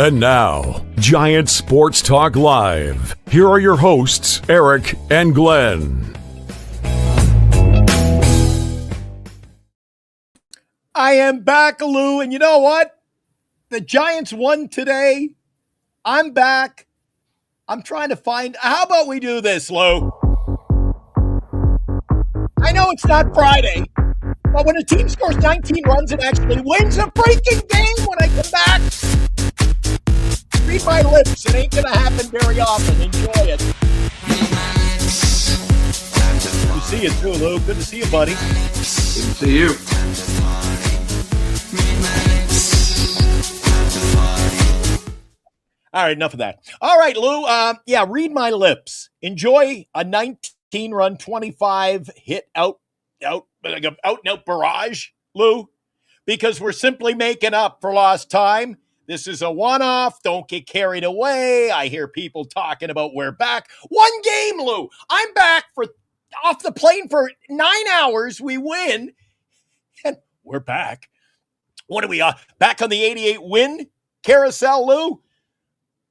And now, Giant Sports Talk Live. Here are your hosts, Eric and Glenn. I am back, Lou, and you know what? The Giants won today. I'm back. I'm trying to find. How about we do this, Lou? I know it's not Friday, but when a team scores 19 runs and actually wins a freaking game when I come back, read my lips. It ain't going to happen very often. Enjoy it. Good to see you too, Lou. Good to see you, buddy. Good to see you. All right, enough of that. All right, Lou. Read my lips. Enjoy a 19-run, 25 hit out and out barrage, Lou, because we're simply making up for lost time. This is a one-off. Don't get carried away. I hear people talking about we're back. One game, Lou. I'm back off the plane for 9 hours. We win, and we're back. What are we back on the 88 win carousel, Lou?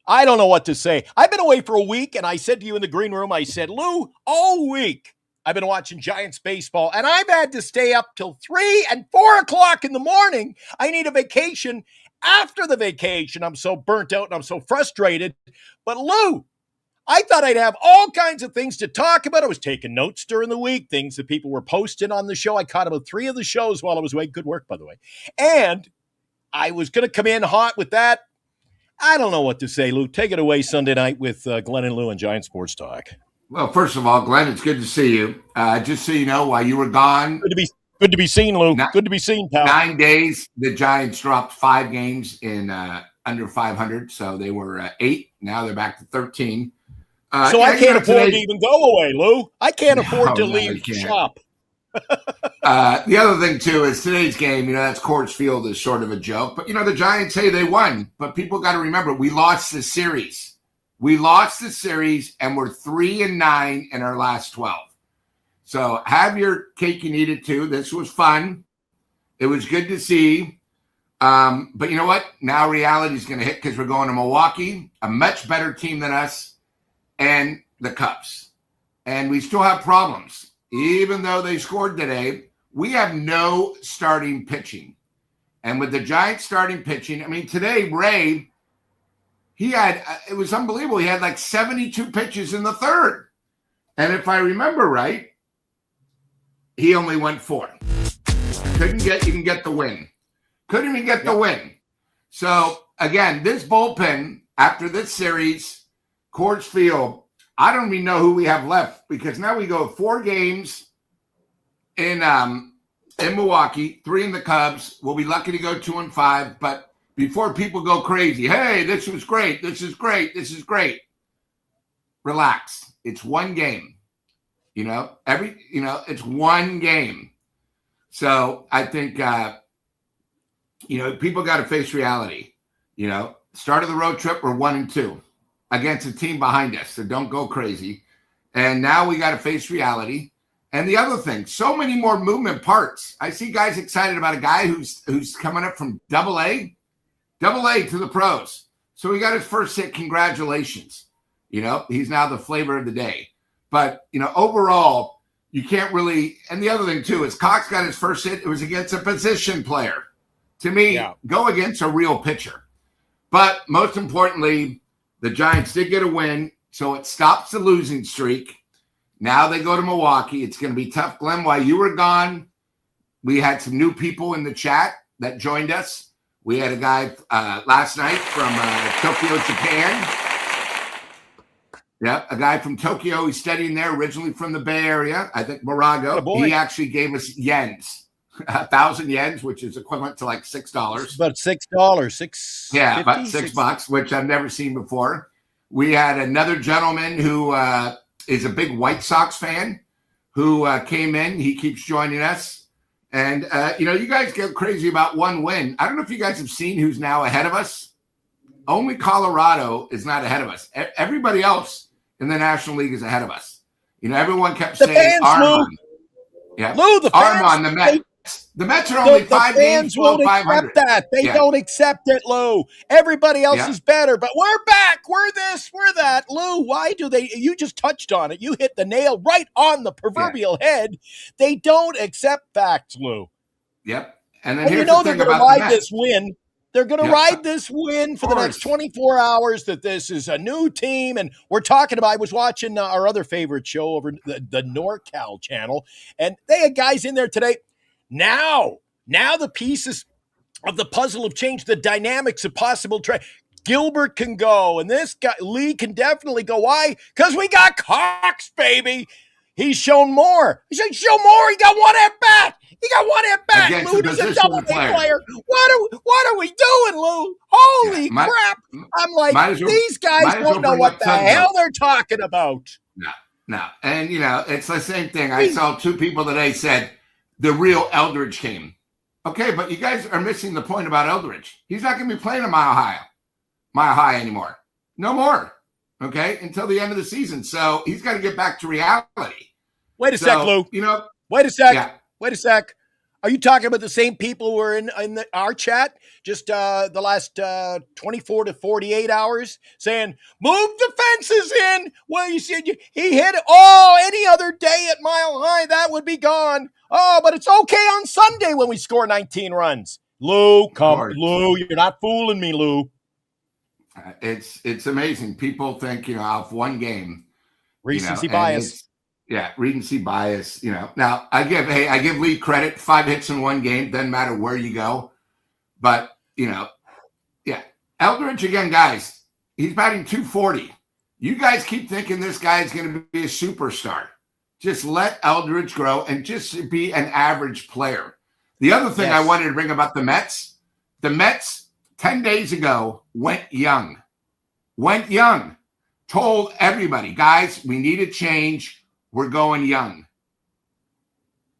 I don't know what to say. I've been away for a week, and I said to you in the green room, I said, Lou, all week I've been watching Giants baseball, and I've had to stay up till 3 and 4 o'clock in the morning. I need a vacation. After the vacation, I'm so burnt out and I'm so frustrated. But Lou, I thought I'd have all kinds of things to talk about. I was taking notes during the week, things that people were posting on the show. I caught about 3 of the shows while I was away. Good work, by the way. And I was going to come in hot with that. I don't know what to say, Lou. Take it away Sunday night with Glenn and Lou and Giant Sports Talk. Well, first of all, Glenn, it's good to see you. Just so you know, while you were gone. Good to be seen, Lou. Good to be seen, pal. 9 days, the Giants dropped 5 games in under 500. So they were 8. Now they're back to 13. So I can't afford to even go away, Lou. I can't afford to leave the shop. The other thing, too, is today's game, that's Coors Field is sort of a joke. But, the Giants say they won. But people got to remember, we lost the series. We lost the series, and we're 3-9 in our last 12. So have your cake and eat it, too. This was fun. It was good to see. But you know what? Now reality is going to hit because we're going to Milwaukee, a much better team than us, and the Cubs. And we still have problems. Even though they scored today, we have no starting pitching. And with the Giants starting pitching, today, Ray, it was unbelievable. He had like 72 pitches in the third. And if I remember right, he only went 4. Couldn't even get the win. Couldn't even get the win. So, again, this bullpen, after this series, Coors Field, I don't even know who we have left because now we go 4 games in Milwaukee, 3 in the Cubs. We'll be lucky to go 2-5. But before people go crazy, hey, this was great. This is great. This is great. Relax. It's one game. It's one game. So I think, people got to face reality. Start of the road trip, we're 1-2 against a team behind us. So don't go crazy. And now we got to face reality. And the other thing, so many more movement parts. I see guys excited about a guy who's coming up from AA to the pros. So he got his first hit. Congratulations. He's now the flavor of the day. But, overall, you can't really – and the other thing, too, is Cox got his first hit. It was against a position player. To me, Go against a real pitcher. But most importantly, the Giants did get a win, so it stops the losing streak. Now they go to Milwaukee. It's going to be tough. Glenn, while you were gone, we had some new people in the chat that joined us. We had a guy last night from Tokyo, Japan. Yeah, a guy from Tokyo. He's studying there, originally from the Bay Area. I think Morago. He actually gave us yens, 1,000 yens, which is equivalent to like $6. About $6, Yeah, about $6, which I've never seen before. We had another gentleman who is a big White Sox fan who came in. He keeps joining us. And, you guys get crazy about one win. I don't know if you guys have seen who's now ahead of us. Only Colorado is not ahead of us. Everybody else in the National League is ahead of us. Everyone kept saying Armand. Yeah. Lou, the Armand, the Mets. The Mets are only The 5 games fans below won't 500. accept that. They Yeah. don't accept it, Lou. Everybody else Yeah. is better, but we're back. We're this, we're that. Lou, why do they? You just touched on it. You hit the nail right on the proverbial head. They don't accept facts, Lou. Yep. And then And you here's know the they're thing going to about the ride Mets. this win. They're going to Yep. ride this win for the next 24 hours, that this is a new team. And we're talking about, I was watching our other favorite show over the NorCal channel, and they had guys in there today. Now the pieces of the puzzle have changed, the dynamics of possible trade. Gilbert can go, and this guy, Lee, can definitely go. Why? Because we got Cox, baby. He's shown more. He got one at bat. Against Lou, a he's a positional double-A player. player. What are we doing, Lou? Holy crap. I'm like, these guys don't know what the hell they're talking about. No. And, it's the same thing. I saw 2 people today said the real Eldridge came. Okay, but you guys are missing the point about Eldridge. He's not going to be playing a Mile High anymore. No more. Okay, until the end of the season. So he's got to get back to reality. Wait a sec, Lou. Wait a sec. Yeah. Wait a sec. Are you talking about the same people who were in our chat just the last 24 to 48 hours saying, move the fences in? Well, you said he hit it. Oh, any other day at Mile High, that would be gone. Oh, but it's okay on Sunday when we score 19 runs. Lou, Lou, you're not fooling me, Lou. It's amazing. People think, off one game. Recency bias. Recency bias, Now, I give Lee credit, 5 hits in one game, doesn't matter where you go. But, Eldridge, again, guys, he's batting .240. You guys keep thinking this guy is going to be a superstar. Just let Eldridge grow and just be an average player. The other thing I wanted to bring about the Mets 10 days ago went young, told everybody, guys, we need a change. We're going young.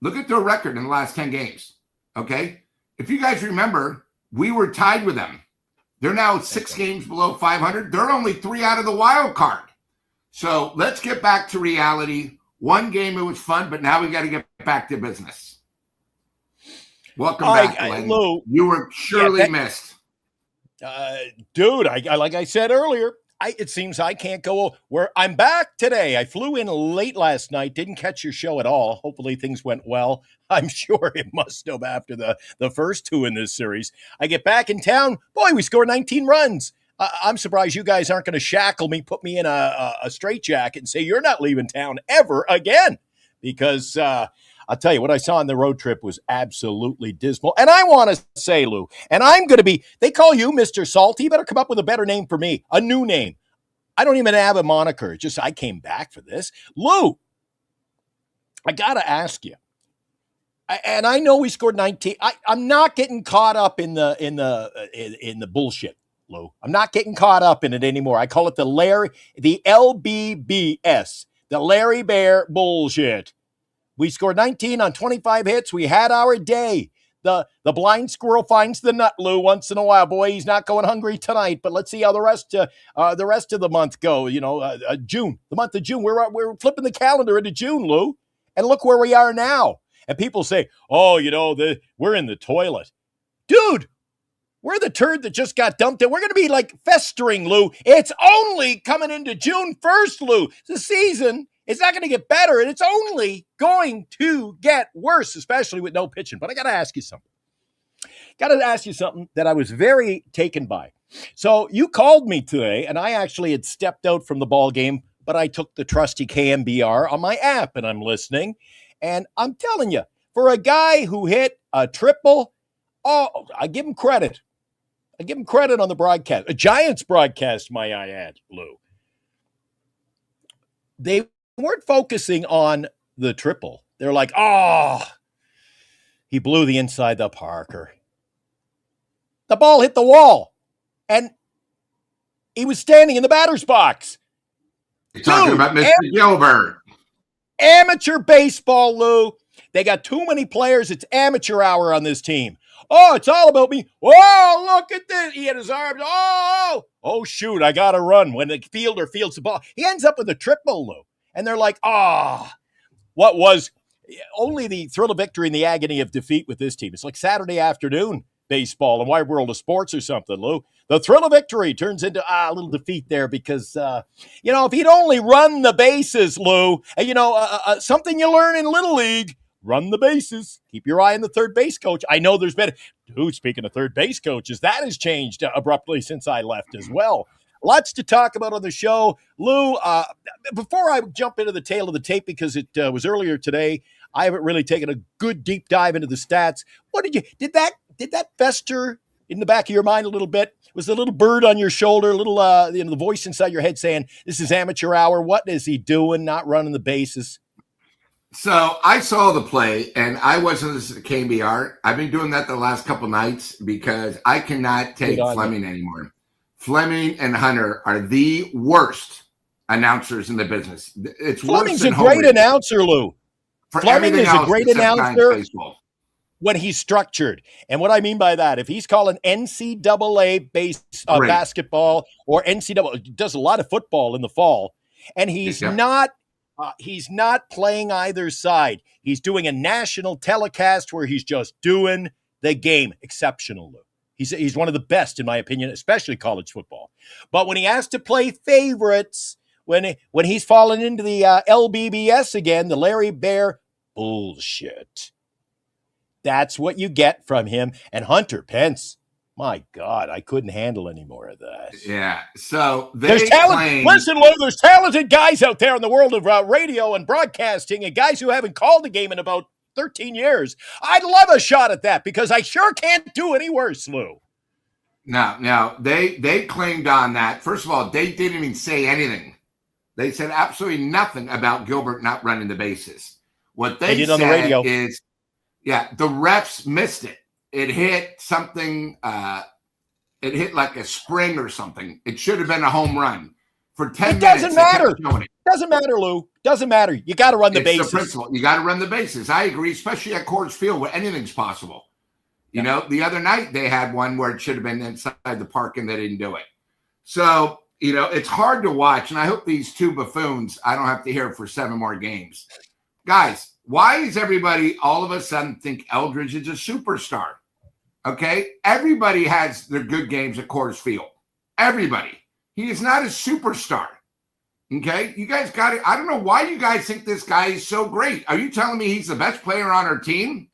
Look at their record in the last 10 games. Okay. If you guys remember, we were tied with them. They're now 6 games below 500. They're only 3 out of the wild card. So let's get back to reality. One game, it was fun, but now we got to get back to business. Welcome back, Glenn. Lou, you were surely missed. Dude, like I said earlier, it seems I can't go where I'm back today. I flew in late last night, didn't catch your show at all. Hopefully things went well. I'm sure it must have after the first 2 in this series. I get back in town. Boy, we scored 19 runs. I'm surprised you guys aren't going to shackle me, put me in a straitjacket and say you're not leaving town ever again. Because I'll tell you, what I saw on the road trip was absolutely dismal. And I want to say, Lou, and I'm going to be, they call you Mr. Salty. You better come up with a better name for me, a new name. I don't even have a moniker. Just I came back for this. Lou, I got to ask you. And I know we scored 19. I'm not getting caught up in the bullshit, Lou. I'm not getting caught up in it anymore. I call it the LBBS, the Larry Bear bullshit. We scored 19 on 25 hits. We had our day. The blind squirrel finds the nut, Lou, once in a while. Boy, he's not going hungry tonight, but let's see how the rest of the month go. June, the month of June. We're flipping the calendar into June, Lou, and look where we are now. And people say, oh, we're in the toilet. Dude, we're the turd that just got dumped in. We're going to be like festering, Lou. It's only coming into June 1st, Lou. The season is not going to get better, and it's only going to get worse, especially with no pitching. But I got to ask you something. That I was very taken by. So you called me today, and I actually had stepped out from the ball game, but I took the trusty KMBR on my app, and I'm listening. And I'm telling you, for a guy who hit a triple, I give him credit. I give him credit on the broadcast. A Giants broadcast, may I add, Lou. They weren't focusing on the triple. They're like, he blew the inside the Parker. The ball hit the wall, and he was standing in the batter's box. You're talking about Mr. Gilbert. Amateur baseball, Lou. They got too many players. It's amateur hour on this team. Oh, it's all about me. Oh, look at this. He had his arms. Oh, shoot, I got to run. When the fielder fields the ball, he ends up with a triple, Lou. And they're like, what was only the thrill of victory and the agony of defeat with this team. It's like Saturday afternoon baseball and Wide World of Sports or something, Lou. The thrill of victory turns into a little defeat there because, if he'd only run the bases, Lou, and, something you learn in Little League, run the bases. Keep your eye on the third base coach. I know there's been, speaking of third base coaches, that has changed abruptly since I left as well. Lots to talk about on the show. Lou, before I jump into the tail of the tape, because it was earlier today, I haven't really taken a good deep dive into the stats. Did that fester in the back of your mind a little bit? Was the little bird on your shoulder, the voice inside your head saying, this is amateur hour? What is he doing? Not running the bases? So I saw the play, and I wasn't listening to KBR. I've been doing that the last couple nights because I cannot take Fleming anymore. Fleming and Hunter are the worst announcers in the business. It's Fleming's a great announcer, Lou. Fleming is a great announcer when he's structured. And what I mean by that, if he's calling NCAA basketball or NCAA, he does a lot of football in the fall, and he's not playing either side. He's doing a national telecast where he's just doing the game. Exceptional, Lou. He's one of the best, in my opinion, especially college football. But when he has to play favorites, when he's fallen into the LBBS again, the Larry Bear bullshit, that's what you get from him. And Hunter Pence, my God, I couldn't handle any more of that. Yeah, so there's talent. Listen, Lou, there's talented guys out there in the world of radio and broadcasting, and guys who haven't called a game in about 13 years. I'd love a shot at that because I sure can't do any worse, Lou. No, they claimed on that. First of all, they didn't even say anything. They said absolutely nothing about Gilbert not running the bases. What they said on the radio is, the refs missed it. It hit something. It hit like a spring or something. It should have been a home run. For 10 minutes. It doesn't matter. Doesn't matter, Lou. Doesn't matter. You got to run the bases. It's the principle. You got to run the bases. I agree, especially at Coors Field where anything's possible. You know, the other night they had one where it should have been inside the park and they didn't do it. So, it's hard to watch. And I hope these two buffoons, I don't have to hear for 7 more games. Guys, why is everybody all of a sudden think Eldridge is a superstar? Okay? Everybody has their good games at Coors Field. Everybody. He is not a superstar. Okay? You guys got it. I don't know why you guys think this guy is so great. Are you telling me he's the best player on our team?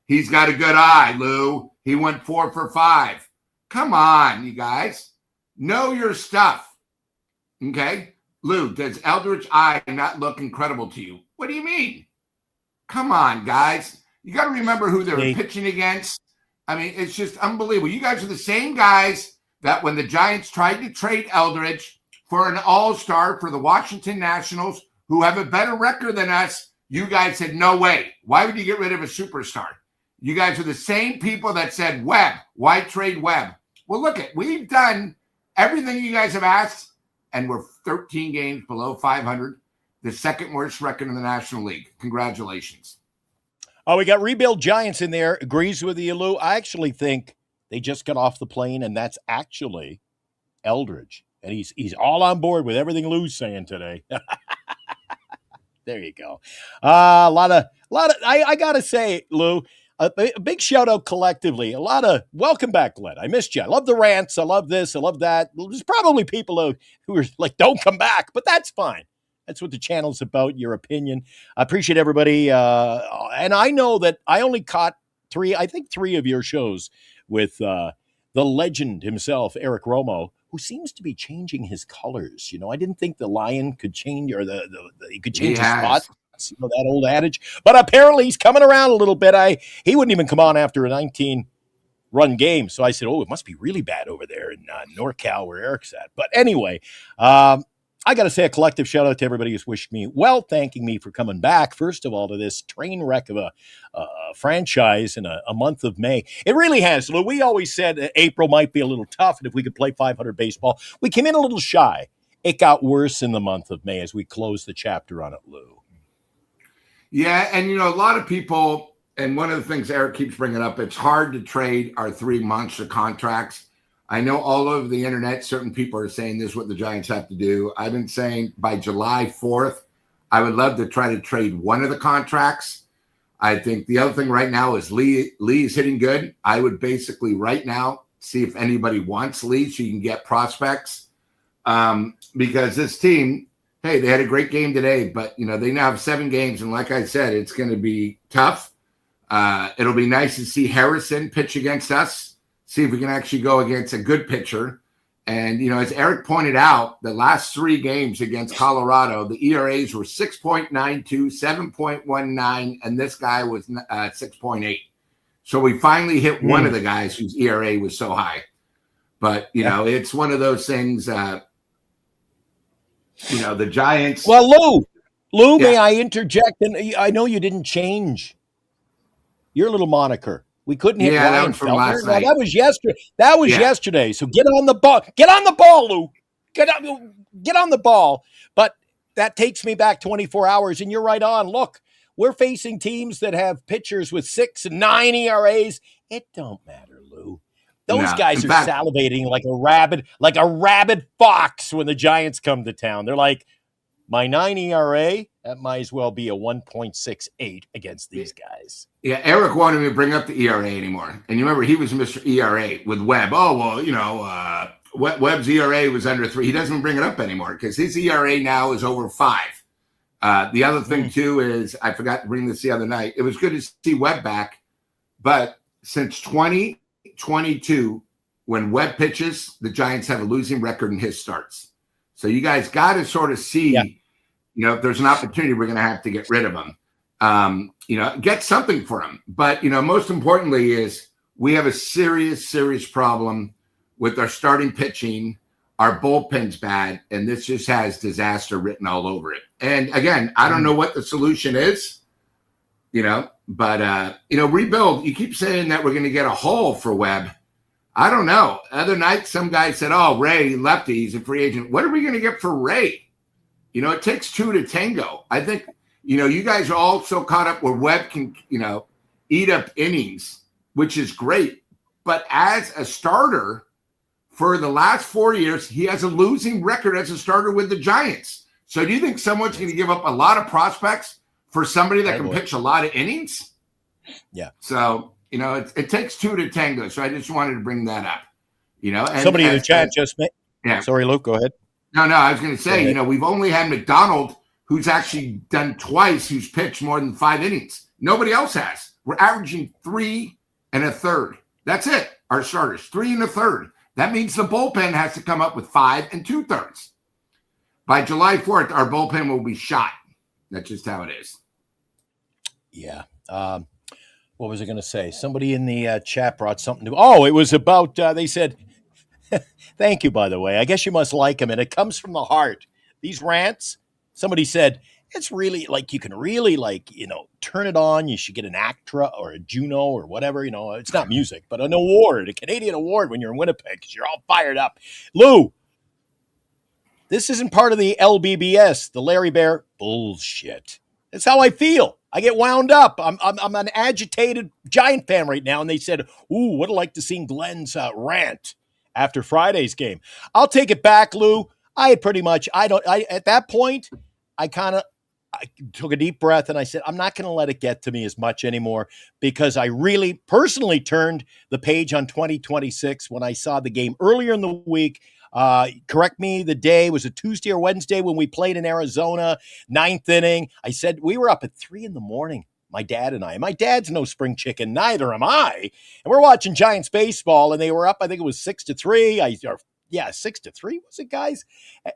He's got a good eye, Lou. He went 4 for 5. Come on, you guys. Know your stuff. Okay? Lou, does Eldridge's eye not look incredible to you? What do you mean? Come on, guys. You got to remember who they were pitching against. I mean, it's just unbelievable. You guys are the same guys that when the Giants tried to trade Eldridge for an all-star for the Washington Nationals, who have a better record than us, you guys said, no way. Why would you get rid of a superstar? You guys are the same people that said, Webb, why trade Webb? Well, look, we've done everything you guys have asked, and we're 13 games below 500, the second worst record in the National League. Congratulations. Oh, we got Rebuild Giants in there. Agrees with you, Lou. I actually think they just got off the plane, and that's actually Eldridge. And he's all on board with everything Lou's saying today. There you go. A lot of. I gotta say, Lou, a big shout out collectively. A lot of welcome back, Glenn. I missed you. I love the rants. I love this. I love that. There's probably people who are like, don't come back, but that's fine. That's what the channel's about, your opinion. I appreciate everybody. And I know that I only caught three of your shows with the legend himself, Eric Romo, who seems to be changing his colors. I didn't think the lion could change, or he could change his spots. That old adage. But apparently he's coming around a little bit. He wouldn't even come on after a 19-run game. So I said, it must be really bad over there in NorCal where Eric's at. But anyway, I got to say a collective shout out to everybody who's wished me well, thanking me for coming back, first of all, to this train wreck of a franchise in a month of May. It really has. Lou, we always said that April might be a little tough, and if we could play 500 baseball, we came in a little shy. It got worse in the month of May as we closed the chapter on it, Lou. Yeah, and a lot of people, and one of the things Eric keeps bringing up, it's hard to trade our 3 monster contracts. I know all over the internet, certain people are saying this is what the Giants have to do. I've been saying by July 4th, I would love to try to trade one of the contracts. I think the other thing right now is Lee's hitting good. I would basically right now see if anybody wants Lee so you can get prospects. Because this team, hey, they had a great game today, but, they now have 7 games. And like I said, it's going to be tough. It'll be nice to see Harrison pitch against us, see if we can actually go against a good pitcher. And, as Eric pointed out, the last 3 games against Colorado, the ERAs were 6.92, 7.19, and this guy was 6.8. So we finally hit one of the guys whose ERA was so high. But, it's one of those things, the Giants. Well, Lou, may I interject? And I know you didn't change your little moniker. We couldn't hit Ryan Feltner. Well, that was yesterday. Yesterday. So get on the ball. Get on the ball, Lou. Get on the ball. But that takes me back 24 hours, and you're right on. Look, we're facing teams that have pitchers with 6 and 9 ERAs. It don't matter, Lou. Those guys are salivating like a rabid fox when the Giants come to town. They're like, my 9 ERA, that might as well be a 1.68 against these guys. Yeah, Eric wanted me to bring up the ERA anymore. And you remember he was Mr. ERA with Webb. Oh, well, Webb's ERA was under 3. He doesn't bring it up anymore because his ERA now is over 5. The other thing, too, is I forgot to bring this the other night. It was good to see Webb back. But since 2022, when Webb pitches, the Giants have a losing record in his starts. So you guys got to sort of see, if there's an opportunity, we're going to have to get rid of him. Get something for him. But, most importantly is we have a serious problem with our starting pitching. Our bullpen's bad, and this just has disaster written all over it. And again, I don't know what the solution is, but rebuild. You keep saying that we're going to get a haul for Webb. I don't know. Other night, some guy said, "Oh, Ray lefty, he's a free agent." What are we going to get for Ray? It takes 2 to tango. I think, you guys are all so caught up where Webb can, eat up innings, which is great. But as a starter, for the last 4 years, he has a losing record as a starter with the Giants. So do you think someone's going to give up a lot of prospects for somebody that can pitch a lot of innings? Yeah. So, it takes 2 to tango. So I just wanted to bring that up. And somebody in the chat just made. Yeah. Sorry, Luke, go ahead. No, I was going to say, we've only had McDonald, who's actually done twice, who's pitched more than 5 innings. Nobody else has. We're averaging 3 1/3. That's it. Our starters, 3 1/3. That means the bullpen has to come up with 5 2/3. By July 4th, our bullpen will be shot. That's just how it is. Yeah. What was I going to say? Somebody in the chat brought something to. Oh, it was about. They said, "Thank you, by the way. I guess you must like him, and it comes from the heart." These rants. Somebody said it's really like you can really turn it on. You should get an ACTRA or a Juno or whatever. It's not music, but an award, a Canadian award when you're in Winnipeg because you're all fired up. Lou, this isn't part of the LBBS, the Larry Bear bullshit. That's how I feel. I get wound up. I'm an agitated Giant fan right now, and they said, "Ooh, would have liked to see Glenn's rant after Friday's game." I'll take it back, Lou. At that point, I took a deep breath and I said, I'm not going to let it get to me as much anymore because I really personally turned the page on 2026 when I saw the game earlier in the week. Correct me, the day was a Tuesday or Wednesday when we played in Arizona, 9th inning. I said we were up at 3 a.m, my dad and I. My dad's no spring chicken, neither am I. And we're watching Giants baseball, and they were up, I think it was 6-3. 6-3 was it, guys?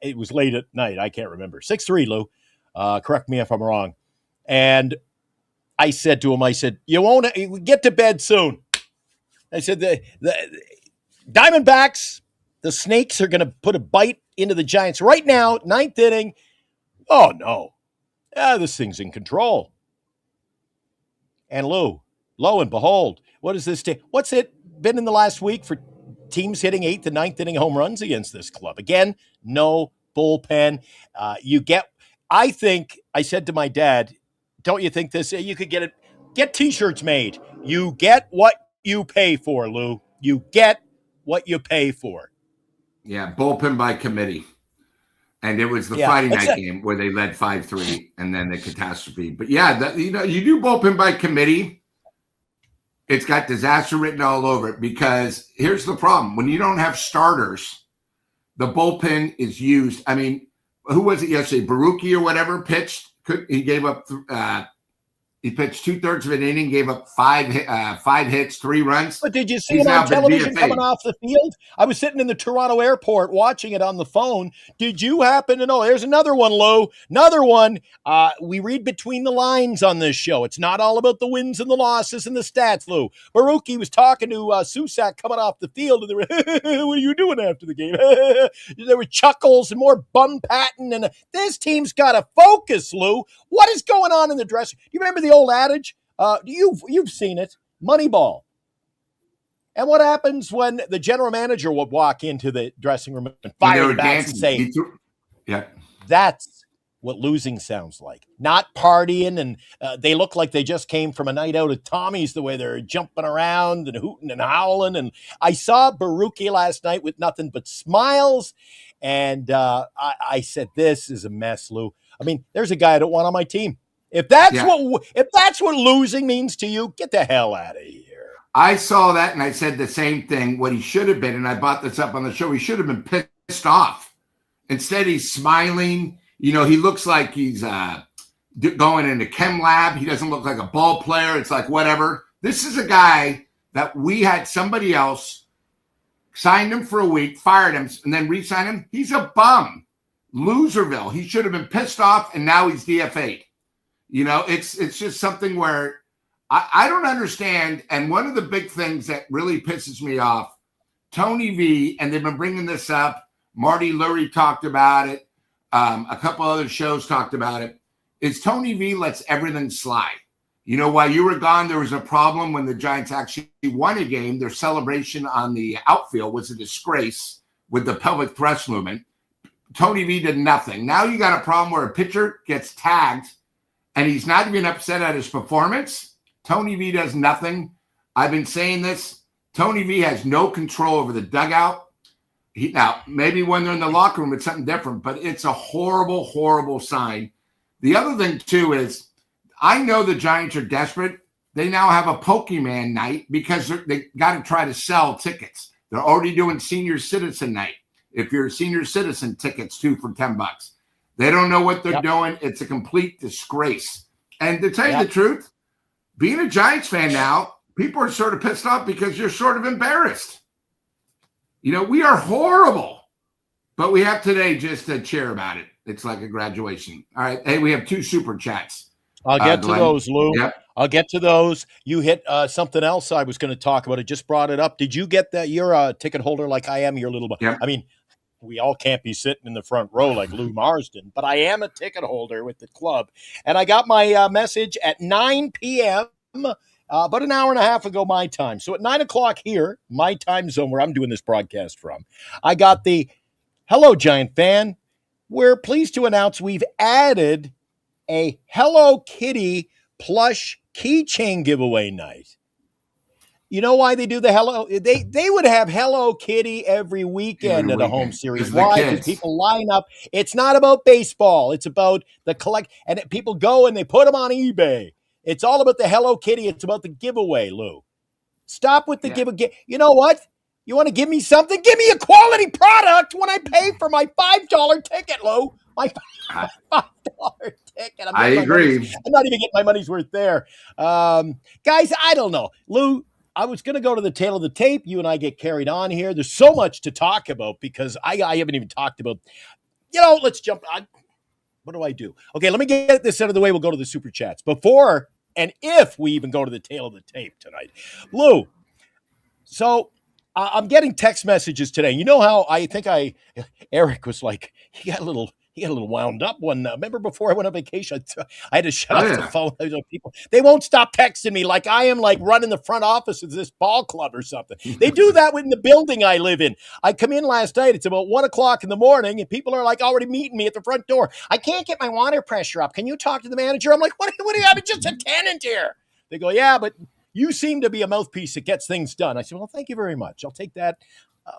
It was late at night. I can't remember. 6-3, Lou. Correct me if I'm wrong. And I said to him, you won't get to bed soon. I said, the Diamondbacks, the Snakes are going to put a bite into the Giants right now, 9th inning. Oh, no. This thing's in control. And Lou, lo and behold, what is this? What's it been in the last week for teams hitting 8th and 9th inning home runs against this club? Again, no bullpen. I think I said to my dad, don't you think you could get T-shirts made. You get what you pay for, Lou. You get what you pay for. Yeah, bullpen by committee. And it was the Yeah. Friday night game where they led 5-3 and then the catastrophe. But yeah, you do bullpen by committee. It's got disaster written all over it because here's the problem. When you don't have starters, the bullpen is used. I mean, who was it yesterday? Baruki or whatever pitched. He gave up he pitched 2/3 of an inning, gave up five hits, 3 runs. But did you see him on television coming off the field? I was sitting in the Toronto airport watching it on the phone. Did you happen to know? There's another one, Lou. Another one. We read between the lines on this show. It's not all about the wins and the losses and the stats, Lou. Baruki was talking to Susak coming off the field, and they were, what are you doing after the game? There were chuckles and more bum patting, and this team's got to focus, Lou. What is going on in the dressing? Do you remember the old adage? You've seen it. Moneyball. And what happens when the general manager would walk into the dressing room and fire the bats and say, that's what losing sounds like. Not partying, and they look like they just came from a night out at Tommy's, the way they're jumping around and hooting and howling. And I saw Baruki last night with nothing but smiles, and I said, this is a mess, Lou. I mean, there's a guy I don't want on my team. If that's what losing means to you, get the hell out of here. I saw that and I said the same thing. What he should have been, and I brought this up on the show, he should have been pissed off. Instead, he's smiling. He looks like he's going into chem lab. He doesn't look like a ball player. It's like whatever. This is a guy that we had somebody else signed him for a week, fired him, and then re-signed him. He's a bum. Loserville. He should have been pissed off, and now he's DFA'd. It's just something where I don't understand. And one of the big things that really pisses me off, Tony V, and they've been bringing this up, Marty Lurie talked about it, a couple other shows talked about it, is Tony V lets everything slide. While you were gone, there was a problem when the Giants actually won a game. Their celebration on the outfield was a disgrace with the pelvic thrust movement. Tony V did nothing. Now you got a problem where a pitcher gets tagged and he's not even upset at his performance. Tony V does nothing. I've been saying this. Tony V has no control over the dugout. Now, maybe when they're in the locker room, it's something different, but it's a horrible, horrible sign. The other thing, too, is I know the Giants are desperate. They now have a Pokemon night because they got to try to sell tickets. They're already doing senior citizen night. If you're a senior citizen, tickets, too, for $10. They don't know what they're doing. It's a complete disgrace. And to tell you the truth, being a Giants fan now, people are sort of pissed off because you're sort of embarrassed. We are horrible, but we have today just to cheer about it. It's like a graduation. All right. Hey, we have 2 super chats. I'll get to those, Lou. Yep. I'll get to those. You hit something else I was going to talk about. I just brought it up. Did you get that? You're a ticket holder like I am. You're a little bit. Yep. I mean, we all can't be sitting in the front row like Lou Marsden, but I am a ticket holder with the club. And I got my message at 9 p.m., about an hour and a half ago, my time. So at 9 o'clock here, my time zone where I'm doing this broadcast from, I got the, hello, Giant fan. We're pleased to announce we've added a Hello Kitty plush keychain giveaway night. You know why they do the Hello? They would have Hello Kitty every weekend at a home series. Why? Because people line up. It's not about baseball. It's about the collect. And people go and they put them on eBay. It's all about the Hello Kitty. It's about the giveaway, Lou. Stop with the giveaway. You know what? You want to give me something? Give me a quality product when I pay for my $5 ticket, Lou. My $5 ticket. I agree. I'm not even getting my money's worth there. Guys, I don't know. Lou, I was going to go to the tail of the tape. You and I get carried on here. There's so much to talk about because I haven't even talked about, let's jump on. What do I do? Okay, let me get this out of the way. We'll go to the super chats before and if we even go to the tail of the tape tonight. Lou, so I'm getting text messages today. You know how I think Eric was like, he got a little wound up one. Remember before I went on vacation, I had to shut off the phone. People, they won't stop texting me like I am like running the front office of this ball club or something. They do that in the building I live in. I come in last night. It's about 1 o'clock in the morning, and people are like already meeting me at the front door. I can't get my water pressure up. Can you talk to the manager? I'm like, what do you have? It's just a tenant here. They go, yeah, but you seem to be a mouthpiece that gets things done. I said, well, thank you very much. I'll take that.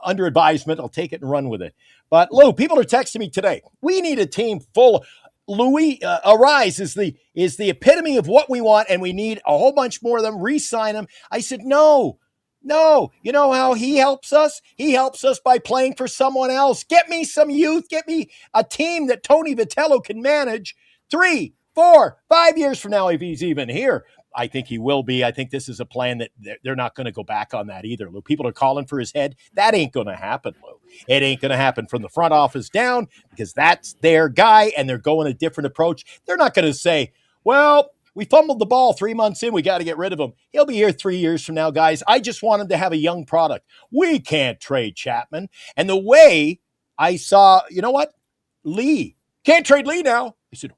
under advisement. I'll take it and run with it. But Lou, people are texting me today. We need a team full. Louis Arise is the epitome of what we want, and we need a whole bunch more of them. Re-sign them. I said no. You know how he helps us? He helps us by playing for someone else. Get me some youth. Get me a team that Tony Vitello can manage 3, 4, 5 years from now, if he's even here. I think he will be. I think this is a plan that they're not going to go back on that either, Lou. People are calling for his head. That ain't going to happen, Lou. It ain't going to happen from the front office down because that's their guy, and they're going a different approach. They're not going to say, well, we fumbled the ball 3 months in. We got to get rid of him. He'll be here 3 years from now, guys. I just want him to have a young product. We can't trade Chapman. And the way I saw, you know what? Lee. Can't trade Lee now. I said,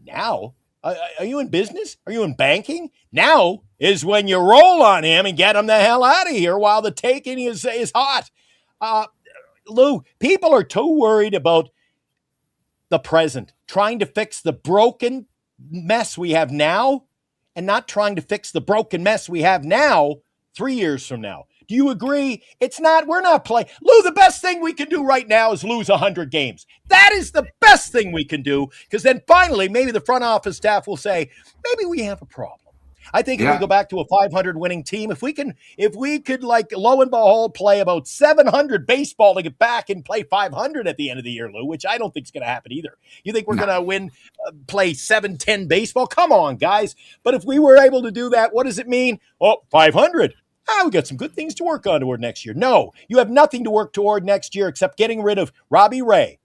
now? Are you in business? Are you in banking? Now is when you roll on him and get him the hell out of here while the taking is hot. Lou, people are too worried about the present, trying to fix the broken mess we have now and not trying to fix the broken mess we have now 3 years from now. Do you agree? We're not playing. Lou, the best thing we can do right now is lose 100 games. That is the best thing we can do, because then finally maybe the front office staff will say, maybe we have a problem. I think if we go back to a 500 winning team, if we could like lo and behold play about 700 baseball to get back and play 500 at the end of the year, Lou, which I don't think is going to happen either. You think we're going to play 710 baseball? Come on, guys. But if we were able to do that, what does it mean? 500. We got some good things to work on toward next year. No, you have nothing to work toward next year except getting rid of Robbie Ray,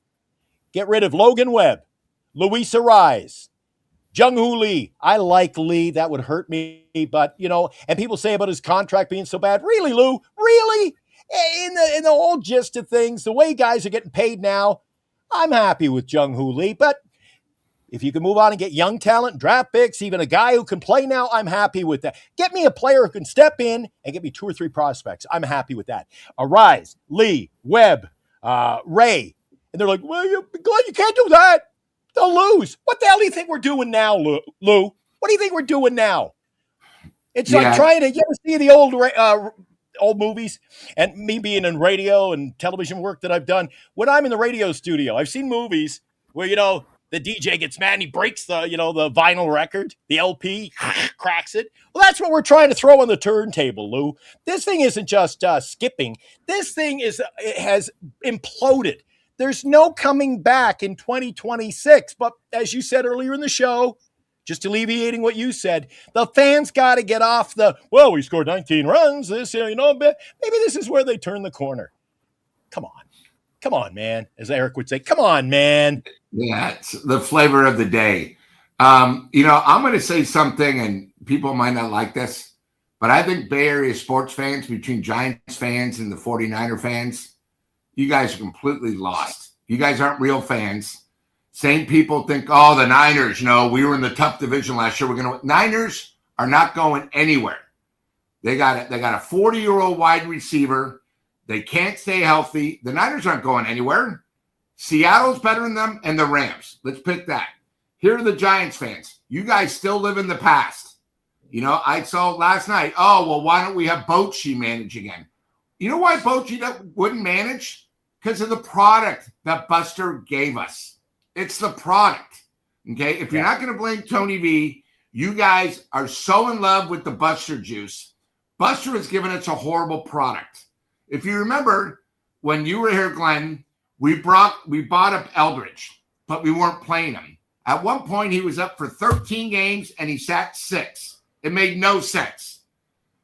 get rid of Logan Webb, Luis Arise, Jung-Hoo Lee. I like Lee. That would hurt me. But, and people say about his contract being so bad. Really, Lou? Really? In the whole gist of things, the way guys are getting paid now, I'm happy with Jung-Hoo Lee. But if you can move on and get young talent, draft picks, even a guy who can play now, I'm happy with that. Get me a player who can step in and get me 2 or 3 prospects. I'm happy with that. Arise, Lee, Webb, Ray. And they're like, well, you can't do that. They'll lose. What the hell do you think we're doing now, Lou? What do you think we're doing now? It's like trying to, you ever see the old movies? And me being in radio and television work that I've done, when I'm in the radio studio, I've seen movies where, the DJ gets mad and he breaks the vinyl record, the LP, cracks it. Well, that's what we're trying to throw on the turntable, Lou. This thing isn't just skipping. This thing has imploded. There's no coming back in 2026. But as you said earlier in the show, just alleviating what you said, the fans got to get off we scored 19 runs. Maybe this is where they turn the corner. Come on, man. As Eric would say, come on, man. Yeah, it's the flavor of the day. I'm going to say something, and people might not like this, but I think Bay Area sports fans, between Giants fans and the 49er fans, you guys are completely lost. You guys aren't real fans. Same people think, the Niners, we were in the tough division last year. Niners are not going anywhere. They got a 40-year-old wide receiver. They can't stay healthy. The Niners aren't going anywhere. Seattle's better than them, and the Rams. Let's pick that. Here are the Giants fans. You guys still live in the past. I saw last night, why don't we have Bochy manage again? You know why Bochy wouldn't manage? Because of the product that Buster gave us. It's the product. Okay? If you're not going to blame Tony V, you guys are so in love with the Buster juice. Buster has given us a horrible product. If you remember, when you were here, Glenn, we bought up Eldridge, but we weren't playing him. At one point, he was up for 13 games, and he sat 6. It made no sense,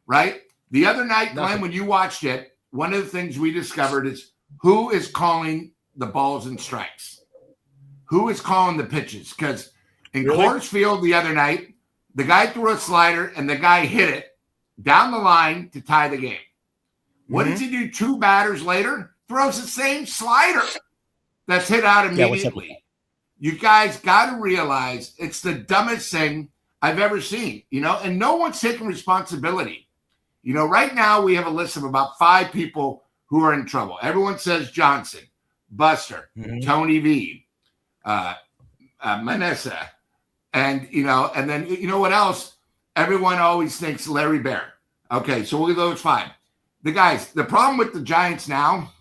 right? The other night, Glenn, when you watched it, one of the things we discovered is who is calling the balls and strikes? Who is calling the pitches? Because in Coors Field the other night, the guy threw a slider, and the guy hit it down the line to tie the game. What does he do 2 batters later? Throws the same slider that's hit out immediately. You guys got to realize it's the dumbest thing I've ever seen, and no one's taking responsibility. Right now we have a list of about 5 people who are in trouble. Everyone says Johnson, Buster, Tony V, Manessa, and then what else? Everyone always thinks Larry Bear. Okay, so we'll do those 5. The problem with the Giants now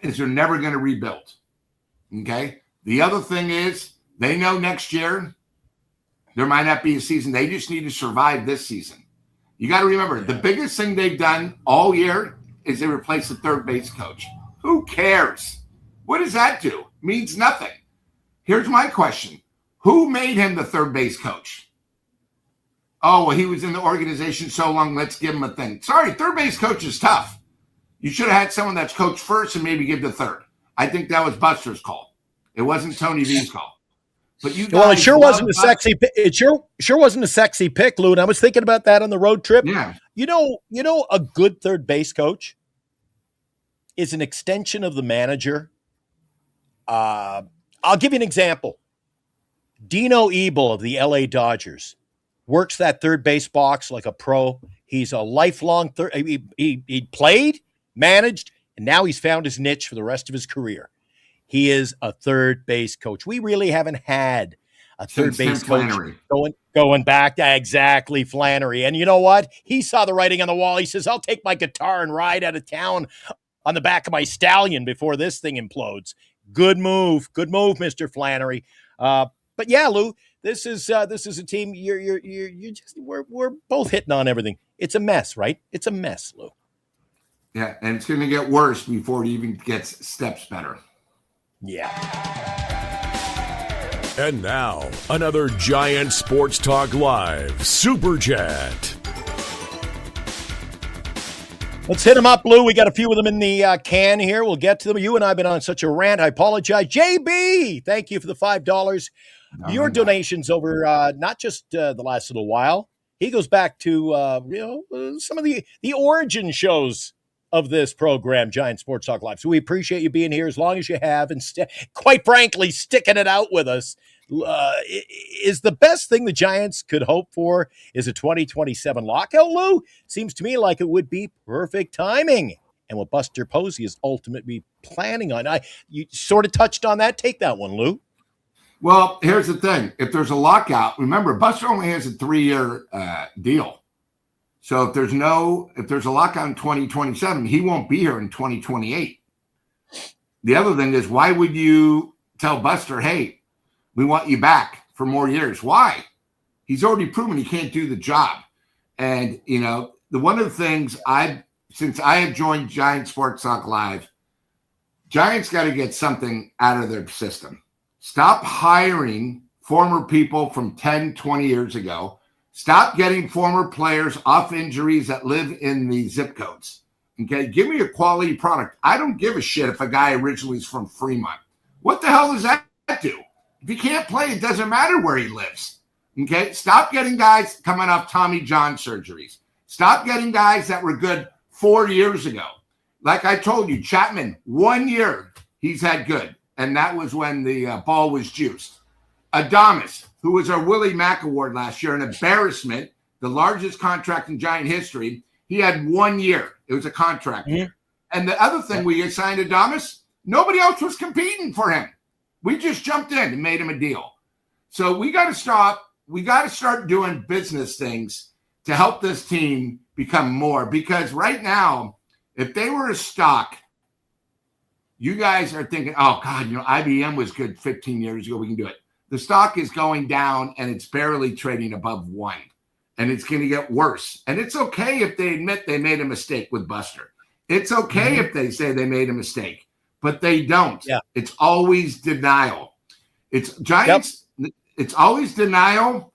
is they're never going to rebuild. Okay. The other thing is they know next year there might not be a season. They just need to survive this season. You got to remember, the biggest thing they've done all year is they replaced the third base coach. Who cares? What does that do? Means nothing. Here's my question. Who made him the third base coach? Oh, well, he was in the organization so long, let's give him a thing. Sorry, third base coach is tough. You should have had someone that's coached first and maybe give the third. I think that was Buster's call. It wasn't Tony V's call. But it sure wasn't a sexy. It sure wasn't a sexy pick, Lou. And I was thinking about that on the road trip. Yeah. You know, a good third base coach is an extension of the manager. I'll give you an example. Dino Ebel of the LA Dodgers works that third base box like a pro. He's a lifelong he played, managed, and now he's found his niche for the rest of his career. He is a third base coach. We really haven't had a third base coach going back to exactly Flannery. And you know what? He saw the writing on the wall. He says, I'll take my guitar and ride out of town on the back of my stallion before this thing implodes. Good move, Mr. Flannery. But yeah, Lou, this is a team. We're both hitting on everything. It's a mess, right? It's a mess, Lou. Yeah, and it's going to get worse before it even gets steps better. Yeah. And now, another Giant Sports Talk Live Super Chat. Let's hit them up, Lou. We got a few of them in the can here. We'll get to them. You and I have been on such a rant. I apologize. JB, thank you for the $5. Your donations over not just the last little while. He goes back to some of the origin shows of this program, Giant Sports Talk Live. So we appreciate you being here as long as you have, and quite frankly, sticking it out with us. Is the best thing the Giants could hope for is a 2027 lockout, Lou? Seems to me like it would be perfect timing. And what Buster Posey is ultimately planning on. You sort of touched on that. Take that one, Lou. Well, here's the thing. If there's a lockout, remember, Buster only has a 3-year deal. So if there's a lockout in 2027, he won't be here in 2028. The other thing is, why would you tell Buster, hey, we want you back for more years? Why? He's already proven he can't do the job. And, one of the things since I have joined Giant Sports Talk Live, Giants got to get something out of their system. Stop hiring former people from 10, 20 years ago. Stop getting former players off injuries that live in the zip codes. Okay, give me a quality product. I don't give a shit if a guy originally is from Fremont. What the hell does that do? If he can't play, it doesn't matter where he lives. Okay, stop getting guys coming off Tommy John surgeries. Stop getting guys that were good 4 years ago. Like I told you, Chapman, 1 year he's had good. And that was when the ball was juiced. Adames, who was our Willie Mack Award last year, an embarrassment, the largest contract in Giant history. He had 1 year. It was a contract year. And the other thing, we signed Adames, nobody else was competing for him. We just jumped in and made him a deal. So we got to stop. We got to start doing business things to help this team become more. Because right now, if they were a stock, you guys are thinking, oh, God, IBM was good 15 years ago. We can do it. The stock is going down, and it's barely trading above 1. And it's going to get worse. And it's okay if they admit they made a mistake with Buster. It's okay if they say they made a mistake. But they don't. Yeah. It's always denial. It's Giants. Yep. It's always denial,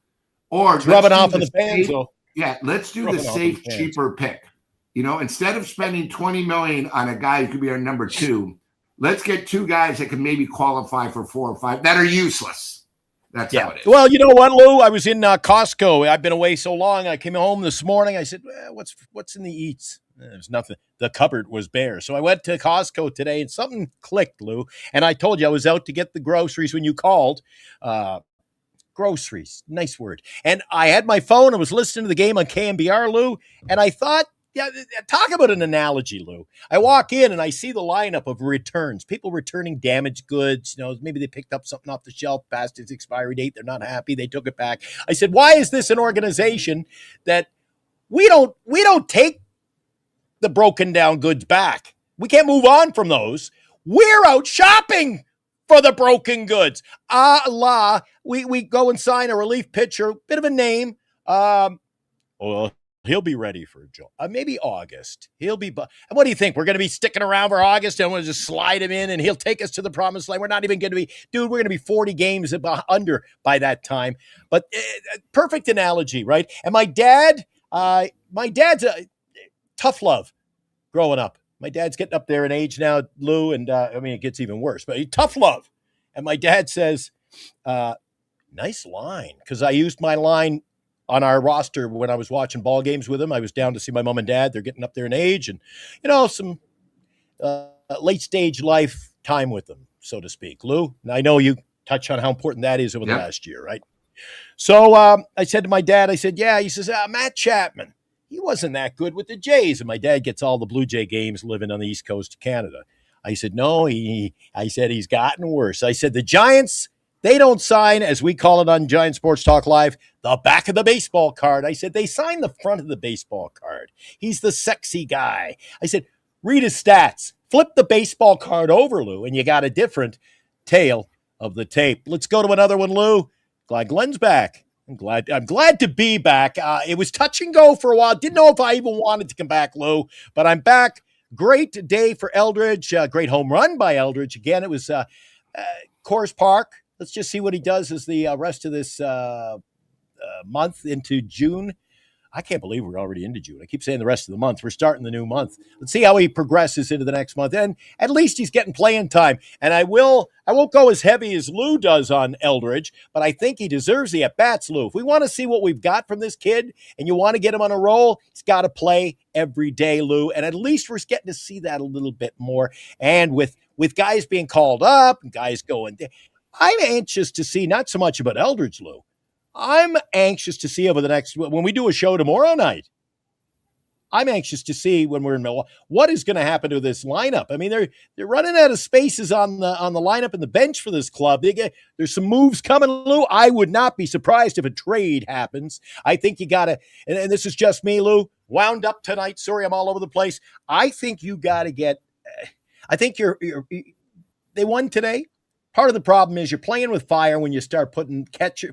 or rubbing off on the fans. Yeah, let's do the safe, cheaper pick. Instead of spending $20 million on a guy who could be our number 2, let's get 2 guys that can maybe qualify for 4 or 5 that are useless. That's how it is. Well, you know what, Lou? I was in Costco. I've been away so long. I came home this morning. I said, what's in the eats? There's nothing. The cupboard was bare. So I went to Costco today, and something clicked, Lou. And I told you I was out to get the groceries when you called. Groceries. Nice word. And I had my phone. I was listening to the game on KMBR, Lou. And I thought, yeah, talk about an analogy, Lou. I walk in and I see the lineup of returns, people returning damaged goods. Maybe they picked up something off the shelf past its expiry date. They're not happy. They took it back. I said, why is this an organization that we don't the broken down goods back. We can't move on from those. We're out shopping for the broken goods. We go and sign a relief pitcher, bit of a name. Well, he'll be ready for maybe August. He'll be. And what do you think? We're going to be sticking around for August, and we'll just slide him in, and he'll take us to the promised land. We're not even going to be, dude. We're going to be 40 games under by that time. But perfect analogy, right? And my dad's a tough love growing up. My dad's getting up there in age now, Lou, and it gets even worse. But tough love. And my dad says, "Nice line," because I used my line on our roster when I was watching ball games with him. I was down to see my mom and dad. They're getting up there in age and, some late stage life time with them, so to speak. Lou, and I know you touch on how important that is over the last year, right? So I said to my dad, I said, yeah, he says, Matt Chapman, he wasn't that good with the Jays. And my dad gets all the Blue Jay games living on the East Coast of Canada. I said, no, I said, he's gotten worse. I said, the Giants, they don't sign, as we call it on Giant Sports Talk Live, the back of the baseball card. I said, they sign the front of the baseball card. He's the sexy guy. I said, read his stats. Flip the baseball card over, Lou, and you got a different tale of the tape. Let's go to another one, Lou. Glad Glenn's back. I'm glad to be back. It was touch and go for a while. Didn't know if I even wanted to come back, Lou, but I'm back. Great day for Eldridge. Great home run by Eldridge. Again, it was Coors Park. Let's just see what he does as the rest of this month into June. I can't believe we're already into June. I keep saying the rest of the month. We're starting the new month. Let's see how he progresses into the next month. And at least he's getting playing time. And I won't go as heavy as Lou does on Eldridge, but I think he deserves the at-bats, Lou. If we want to see what we've got from this kid and you want to get him on a roll, he's got to play every day, Lou. And at least we're getting to see that a little bit more. And with guys being called up and guys going, I'm anxious to see not so much about Eldridge, Lou. I'm anxious to see over the next, when we do a show tomorrow night, I'm anxious to see when we're in Milwaukee, what is going to happen to this lineup. I mean, they're running out of spaces on the lineup and the bench for this club. There's some moves coming, Lou. I would not be surprised if a trade happens. I think you got to, and this is just me, Lou, wound up tonight. Sorry, I'm all over the place. I think you got to get, I think they won today. Part of the problem is you're playing with fire when you start putting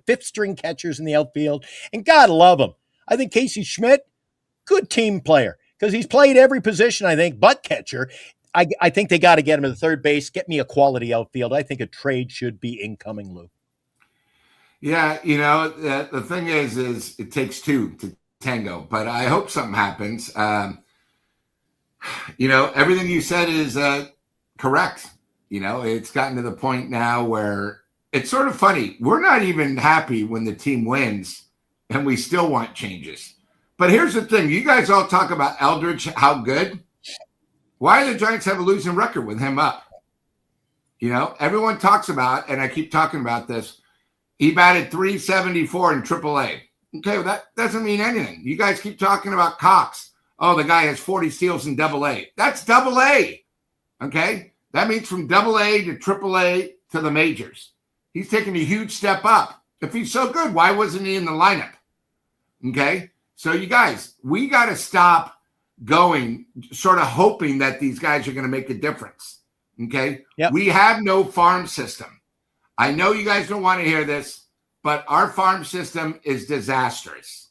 fifth-string catchers in the outfield, and God love him. I think Casey Schmidt, good team player, because he's played every position, I think, but catcher. I think they got to get him to the third base, get me a quality outfield. I think a trade should be incoming, Lou. Yeah, the thing is it takes two to tango, but I hope something happens. Everything you said is correct. It's gotten to the point now where it's sort of funny. We're not even happy when the team wins, and we still want changes. But here's the thing. You guys all talk about Eldridge, how good. Why do the Giants have a losing record with him up? Everyone talks about, and I keep talking about this, he batted .374 in AAA. Okay, well, that doesn't mean anything. You guys keep talking about Cox. Oh, the guy has 40 steals in AA. That's AA, okay? That means from AA to AAA to the majors. He's taking a huge step up. If he's so good, why wasn't he in the lineup? Okay? So you guys, we got to stop going, sort of hoping that these guys are going to make a difference. Okay? Yep. We have no farm system. I know you guys don't want to hear this, but our farm system is disastrous.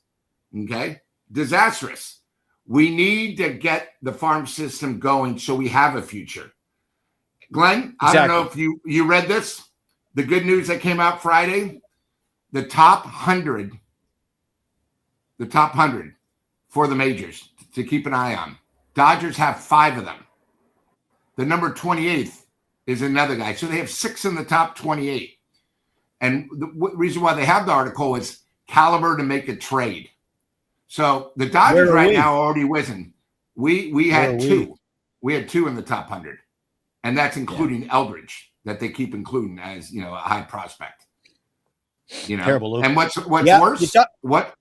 Okay? Disastrous. We need to get the farm system going so we have a future. Glenn, exactly. I don't know if you read this. The good news that came out Friday, the top 100 for the majors to keep an eye on. Dodgers have 5 of them. The number 28th is another guy. So they have 6 in the top 28. And the reason why they have the article is caliber to make a trade. So the Dodgers right now are already whizzing. We had 2. We had 2 in the top 100. And that's including Eldridge, that they keep including as, a high prospect. Terrible, Luke. And what's worse?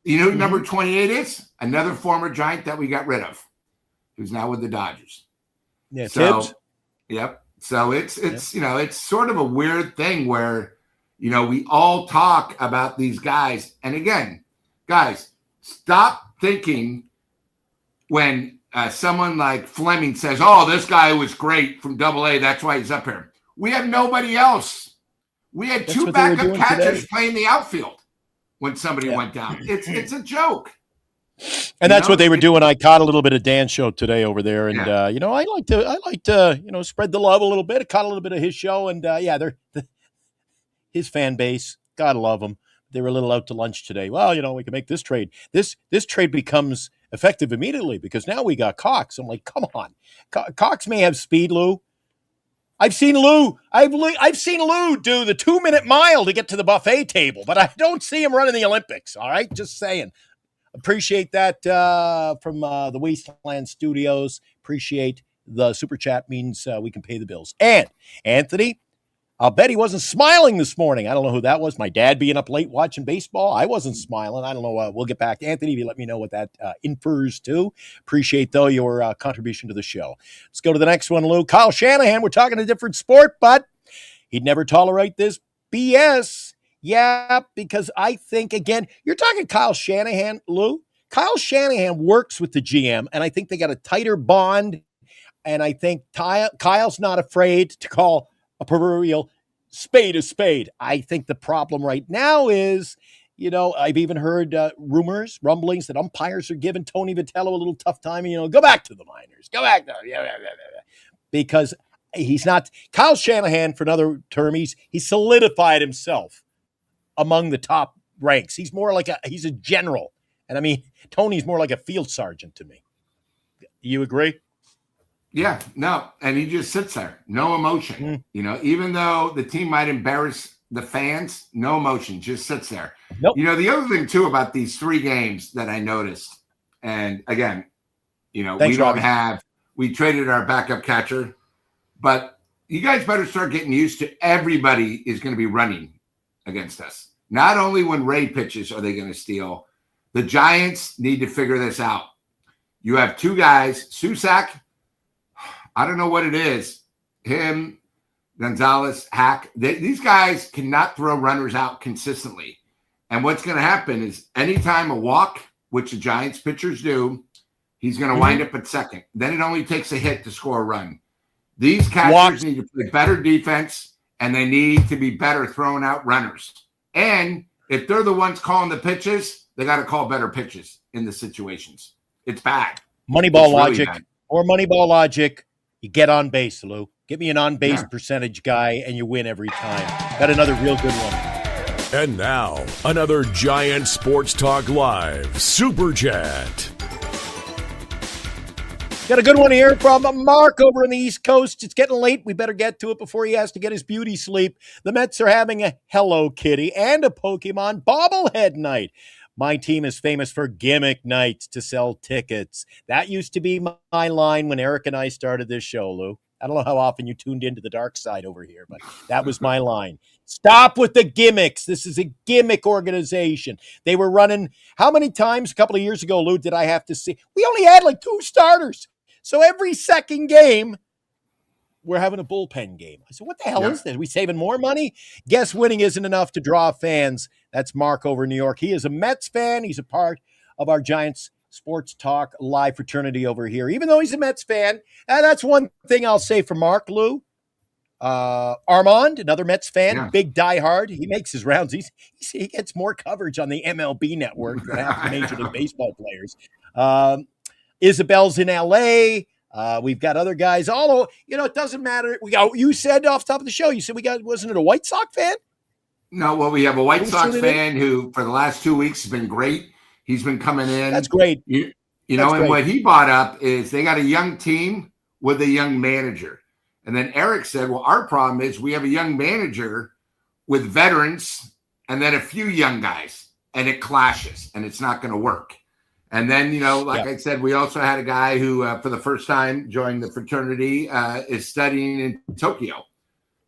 Who number 28 is? Another former Giant that we got rid of, who's now with the Dodgers. Yeah, Tibbs. Yep. So it's it's sort of a weird thing where, we all talk about these guys. And again, guys, stop thinking when someone like Fleming says, "Oh, this guy was great from AA. That's why he's up here." We had nobody else. We had two backup catchers playing the outfield when somebody went down. It's a joke. And that's what they were doing. I caught a little bit of Dan's show today over there, and I like to spread the love a little bit. I caught a little bit of his show, and they're his fan base. Gotta love them. They were a little out to lunch today. Well, we can make this trade. This trade becomes effective immediately because now we got Cox. I'm like, come on, Cox may have speed, Lou. I've seen Lou. I've seen Lou do the 2-minute mile to get to the buffet table, but I don't see him running the Olympics. All right, just saying. Appreciate that from the Wasteland Studios. Appreciate the super chat. Means we can pay the bills. And Anthony, I'll bet he wasn't smiling this morning. I don't know who that was. My dad being up late watching baseball. I wasn't smiling. I don't know. We'll get back to Anthony if you let me know what that infers to. Appreciate, though, your contribution to the show. Let's go to the next one, Lou. Kyle Shanahan. We're talking a different sport, but he'd never tolerate this BS. Yeah, because I think, again, you're talking Kyle Shanahan, Lou. Kyle Shanahan works with the GM, and I think they got a tighter bond, and I think Kyle's not afraid to call a proverbial spade a spade. I think the problem right now is, I've even heard rumblings that umpires are giving Tony Vitello a little tough time. Go back to the minors. Go back there. Because he's not – Kyle Shanahan, for another term, he's solidified himself among the top ranks. He's more like he's a general. And I mean, Tony's more like a field sergeant to me. You agree? Yeah, no. And he just sits there. No emotion. Even though the team might embarrass the fans, no emotion, just sits there. Nope. The other thing too about these 3 games that I noticed, and again, we traded our backup catcher, but you guys better start getting used to everybody is going to be running against us. Not only when Ray pitches are they going to steal. The Giants need to figure this out. You have 2 guys, Susak, I don't know what it is, him, Gonzalez, Hack. These guys cannot throw runners out consistently. And what's going to happen is anytime a walk, which the Giants pitchers do, he's going to wind up at second. Then it only takes a hit to score a run. These catchers need to play better defense, and they need to be better throwing out runners. And if they're the ones calling the pitches, they got to call better pitches in the situations. It's bad. Moneyball logic or Moneyball logic. You get on base, Lou. Get me an on-base percentage guy, and you win every time. Got another real good one. And now, another Giant Sports Talk Live Super Chat. Got a good one here from Mark over on the East Coast. It's getting late. We better get to it before he has to get his beauty sleep. The Mets are having a Hello Kitty and a Pokemon bobblehead night. My team is famous for gimmick nights to sell tickets. That used to be my line when Eric and I started this show, Lou. I don't know how often you tuned into the dark side over here, but that was my line. Stop with the gimmicks. This is a gimmick organization. They were running, how many times a couple of years ago, Lou, did I have to see? We only had like 2 starters. So every second game, we're having a bullpen game. I said, what the hell is this? Are we saving more money? Guess winning isn't enough to draw fans. That's Mark over in New York. He is a Mets fan. He's a part of our Giants Sports Talk live fraternity over here. Even though he's a Mets fan, and that's one thing I'll say for Mark, Lou. Armand, another Mets fan, big diehard. He makes his rounds. He gets more coverage on the MLB network than half the Major League Baseball players. Isabel's in LA. We've got other guys. Although, it doesn't matter. You said off the top of the show, wasn't it a White Sox fan? No, well, we have a White Sox fan who, for the last 2 weeks, has been great. He's been coming in. That's great. What he brought up is they got a young team with a young manager. And then Eric said, well, our problem is we have a young manager with veterans and then a few young guys, and it clashes, and it's not going to work. And then, I said, we also had a guy who, for the first time, joined the fraternity, is studying in Tokyo.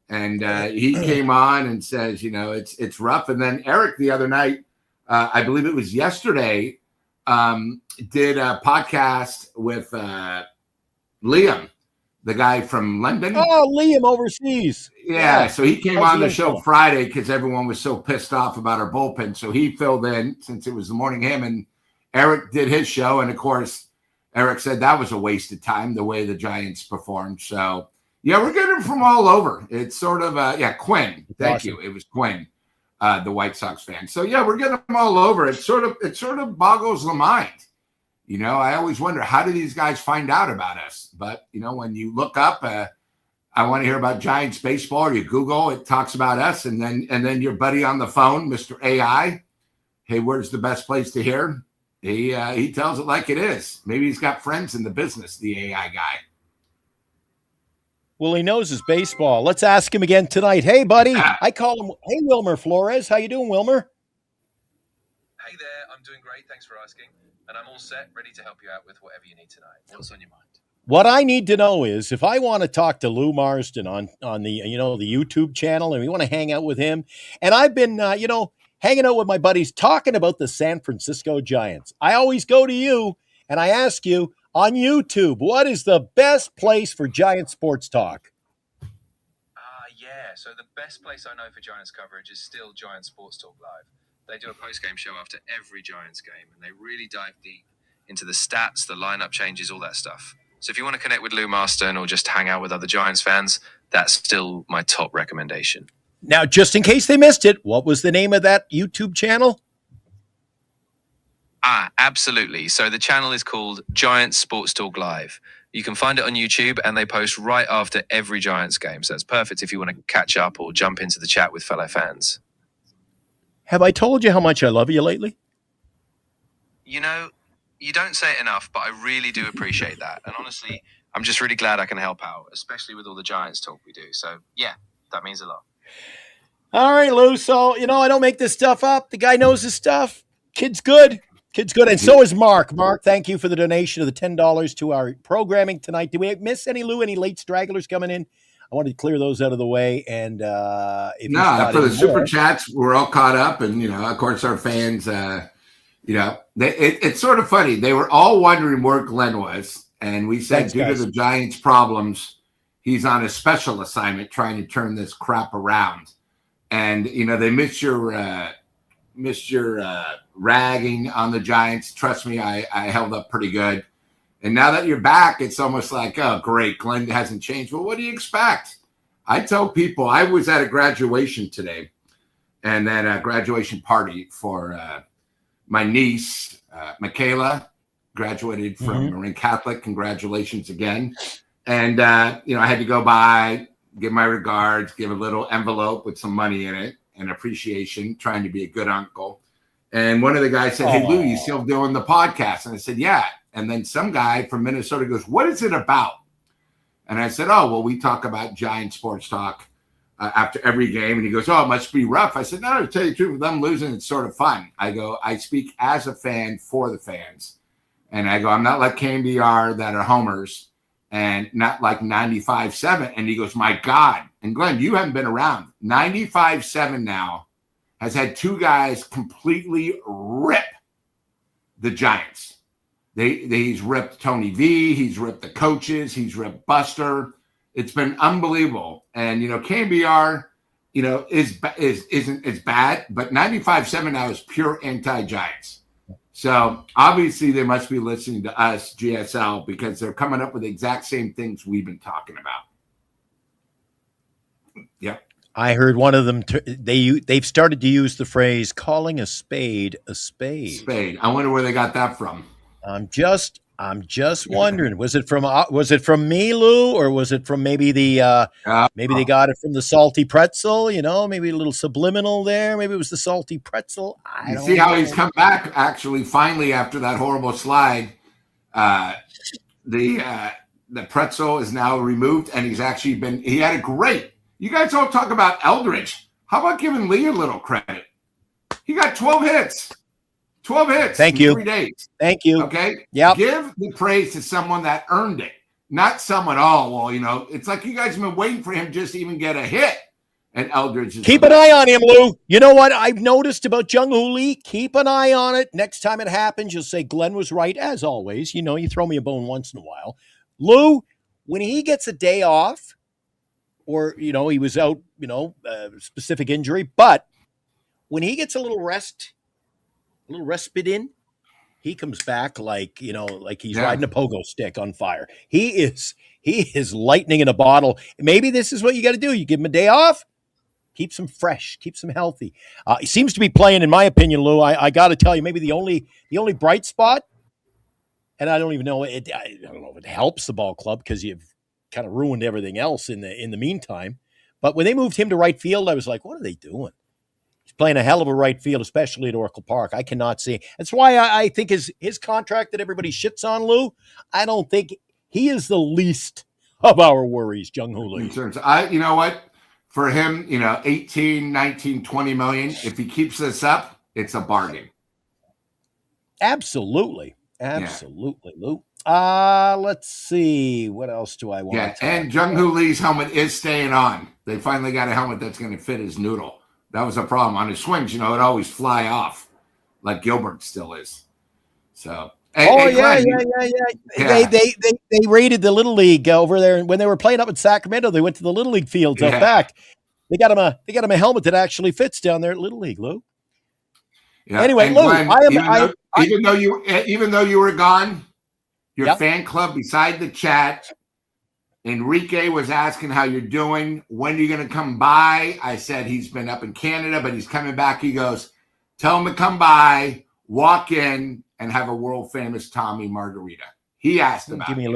And he came on and says, it's rough. And then Eric the other night, I believe it was yesterday, did a podcast with Liam, the guy from London. Oh, Liam overseas. Yeah. So he came on the show Friday because everyone was so pissed off about our bullpen. So he filled in since it was the morning him, and Eric did his show. And of course, Eric said that was a waste of time, the way the Giants performed. So, yeah, we're getting from all over. It's sort of, Quinn. Thank you. It was Quinn, the White Sox fan. So, yeah, we're getting them all over. It sort of boggles the mind. I always wonder, how do these guys find out about us? But, when you look up, I want to hear about Giants baseball, or you Google, it talks about us. And then your buddy on the phone, Mr. AI, hey, where's the best place to hear? He tells it like it is. Maybe he's got friends in the business, the AI guy. Well, he knows his baseball. Let's ask him again tonight. Hey, buddy. I call him, hey, Wilmer Flores. How you doing, Wilmer? Hey there. I'm doing great. Thanks for asking. And I'm all set, ready to help you out with whatever you need tonight. What's on your mind? What I need to know is, if I want to talk to Lou Marston on the, the YouTube channel, and we want to hang out with him, and I've been, hanging out with my buddies talking about the San Francisco Giants. I always go to you and I ask you on YouTube, what is the best place for Giant sports talk? Yeah. So the best place I know for Giants coverage is still Giant Sports Talk Live. They do a post-game show after every Giants game, and they really dive deep into the stats, the lineup changes, all that stuff. So if you want to connect with Lou Marston or just hang out with other Giants fans, that's still my top recommendation. Now, just in case they missed it, what was the name of that YouTube channel? Absolutely. So the channel is called Giants Sports Talk Live. You can find it on YouTube, and they post right after every Giants game. So it's perfect if you want to catch up or jump into the chat with fellow fans. Have I told you how much I love you lately? You don't say it enough, but I really do appreciate that. And honestly, I'm just really glad I can help out, especially with all the Giants talk we do. So yeah, that means a lot. All right, Lou. So, I don't make this stuff up. The guy knows his stuff. Kid's good. And so is Mark. Mark, thank you for the donation of the $10 to our programming tonight. Did we miss any, Lou? Any late stragglers coming in? I wanted to clear those out of the way. And for the super chats, we're all caught up. And, of course, our fans, it's sort of funny. They were all wondering where Glenn was. And we said, due to the Giants' problems, he's on a special assignment trying to turn this crap around. And, they missed your ragging on the Giants. Trust me, I held up pretty good. And now that you're back, it's almost like, oh, great, Glenn hasn't changed. Well, what do you expect? I tell people, I was at a graduation today, and then a graduation party for my niece, Michaela, graduated from Marine Catholic. Congratulations again. And, I had to go by, give my regards, give a little envelope with some money in it and appreciation, trying to be a good uncle. And one of the guys said, hey, Lou, you still doing the podcast? And I said, yeah. And then some guy from Minnesota goes, what is it about? And I said, oh, well, we talk about Giant sports talk after every game. And he goes, oh, it must be rough. I said, no, to tell you the truth, with them losing, it's sort of fun. I go, I speak as a fan for the fans. And I go, I'm not like KMBR that are homers and not like 95.7. And he goes, my God. And Glenn, you haven't been around. 95.7 now has had two guys completely rip the Giants. He's ripped Tony V. He's ripped the coaches. He's ripped Buster. It's been unbelievable. And, KMBR, isn't as bad, but 95.7 now is pure anti-Giants. So obviously they must be listening to us, GSL, because they're coming up with the exact same things we've been talking about. Yep. I heard one of them. They've started to use the phrase "calling a spade a spade." Spade. I wonder where they got that from. I'm just wondering. Was it from me, Lou, or was it from maybe maybe they got it from the salty pretzel? Maybe a little subliminal there. Maybe it was the salty pretzel. I don't see know. How he's come back actually finally after that horrible slide. The pretzel is now removed, and he had a great. You guys all talk about Eldridge. How about giving Lee a little credit? He got 12 hits. 12 hits. Thank you. 3 days. Thank you. Okay. Yeah. Give the praise to someone that earned it, not someone. It's like you guys have been waiting for him just to even get a hit. And Eldridge. Keep an eye on him, Lou. You know what I've noticed about Jung-Hoo Lee? Keep an eye on it. Next time it happens, you'll say Glenn was right, as always. You throw me a bone once in a while. Lou, when he gets a day off, or, he was out, specific injury. But when he gets a little respite in, he comes back like he's Yeah. riding a pogo stick on fire. He is lightning in a bottle. Maybe this is what you got to do. You give him a day off, keeps him fresh, keeps him healthy. He seems to be playing, in my opinion, Lou. I got to tell you, maybe the only bright spot, and I don't even know it. I don't know if it helps the ball club because you've kind of ruined everything else in the meantime. But when they moved him to right field, I was like, what are they doing? He's playing a hell of a right field, especially at Oracle Park. I cannot see. That's why I think his contract that everybody shits on, Lou, I don't think he is the least of our worries, Jung-Hoo Lee. You know what? For him, 18, 19, 20 million, if he keeps this up, it's a bargain. Absolutely. Lou. Let's see. What else do I want to talk and Jung-Hoo Lee's helmet is staying on. They finally got a helmet that's going to fit his noodle. That was a problem. On his swings, it always fly off like Gilbert still is. So, Glenn, They raided the Little League over there when they were playing up in Sacramento. They went to the Little League fields out back. They got him a helmet that actually fits down there at Little League, Lou. Yeah. Anyway, Lou, Glenn, even though you were gone, your fan club beside the chat, Enrique was asking how you're doing. When are you going to come by? I said he's been up in Canada, but he's coming back. He goes, tell him to come by, walk in, and have a world famous Tommy margarita. He asked about give me a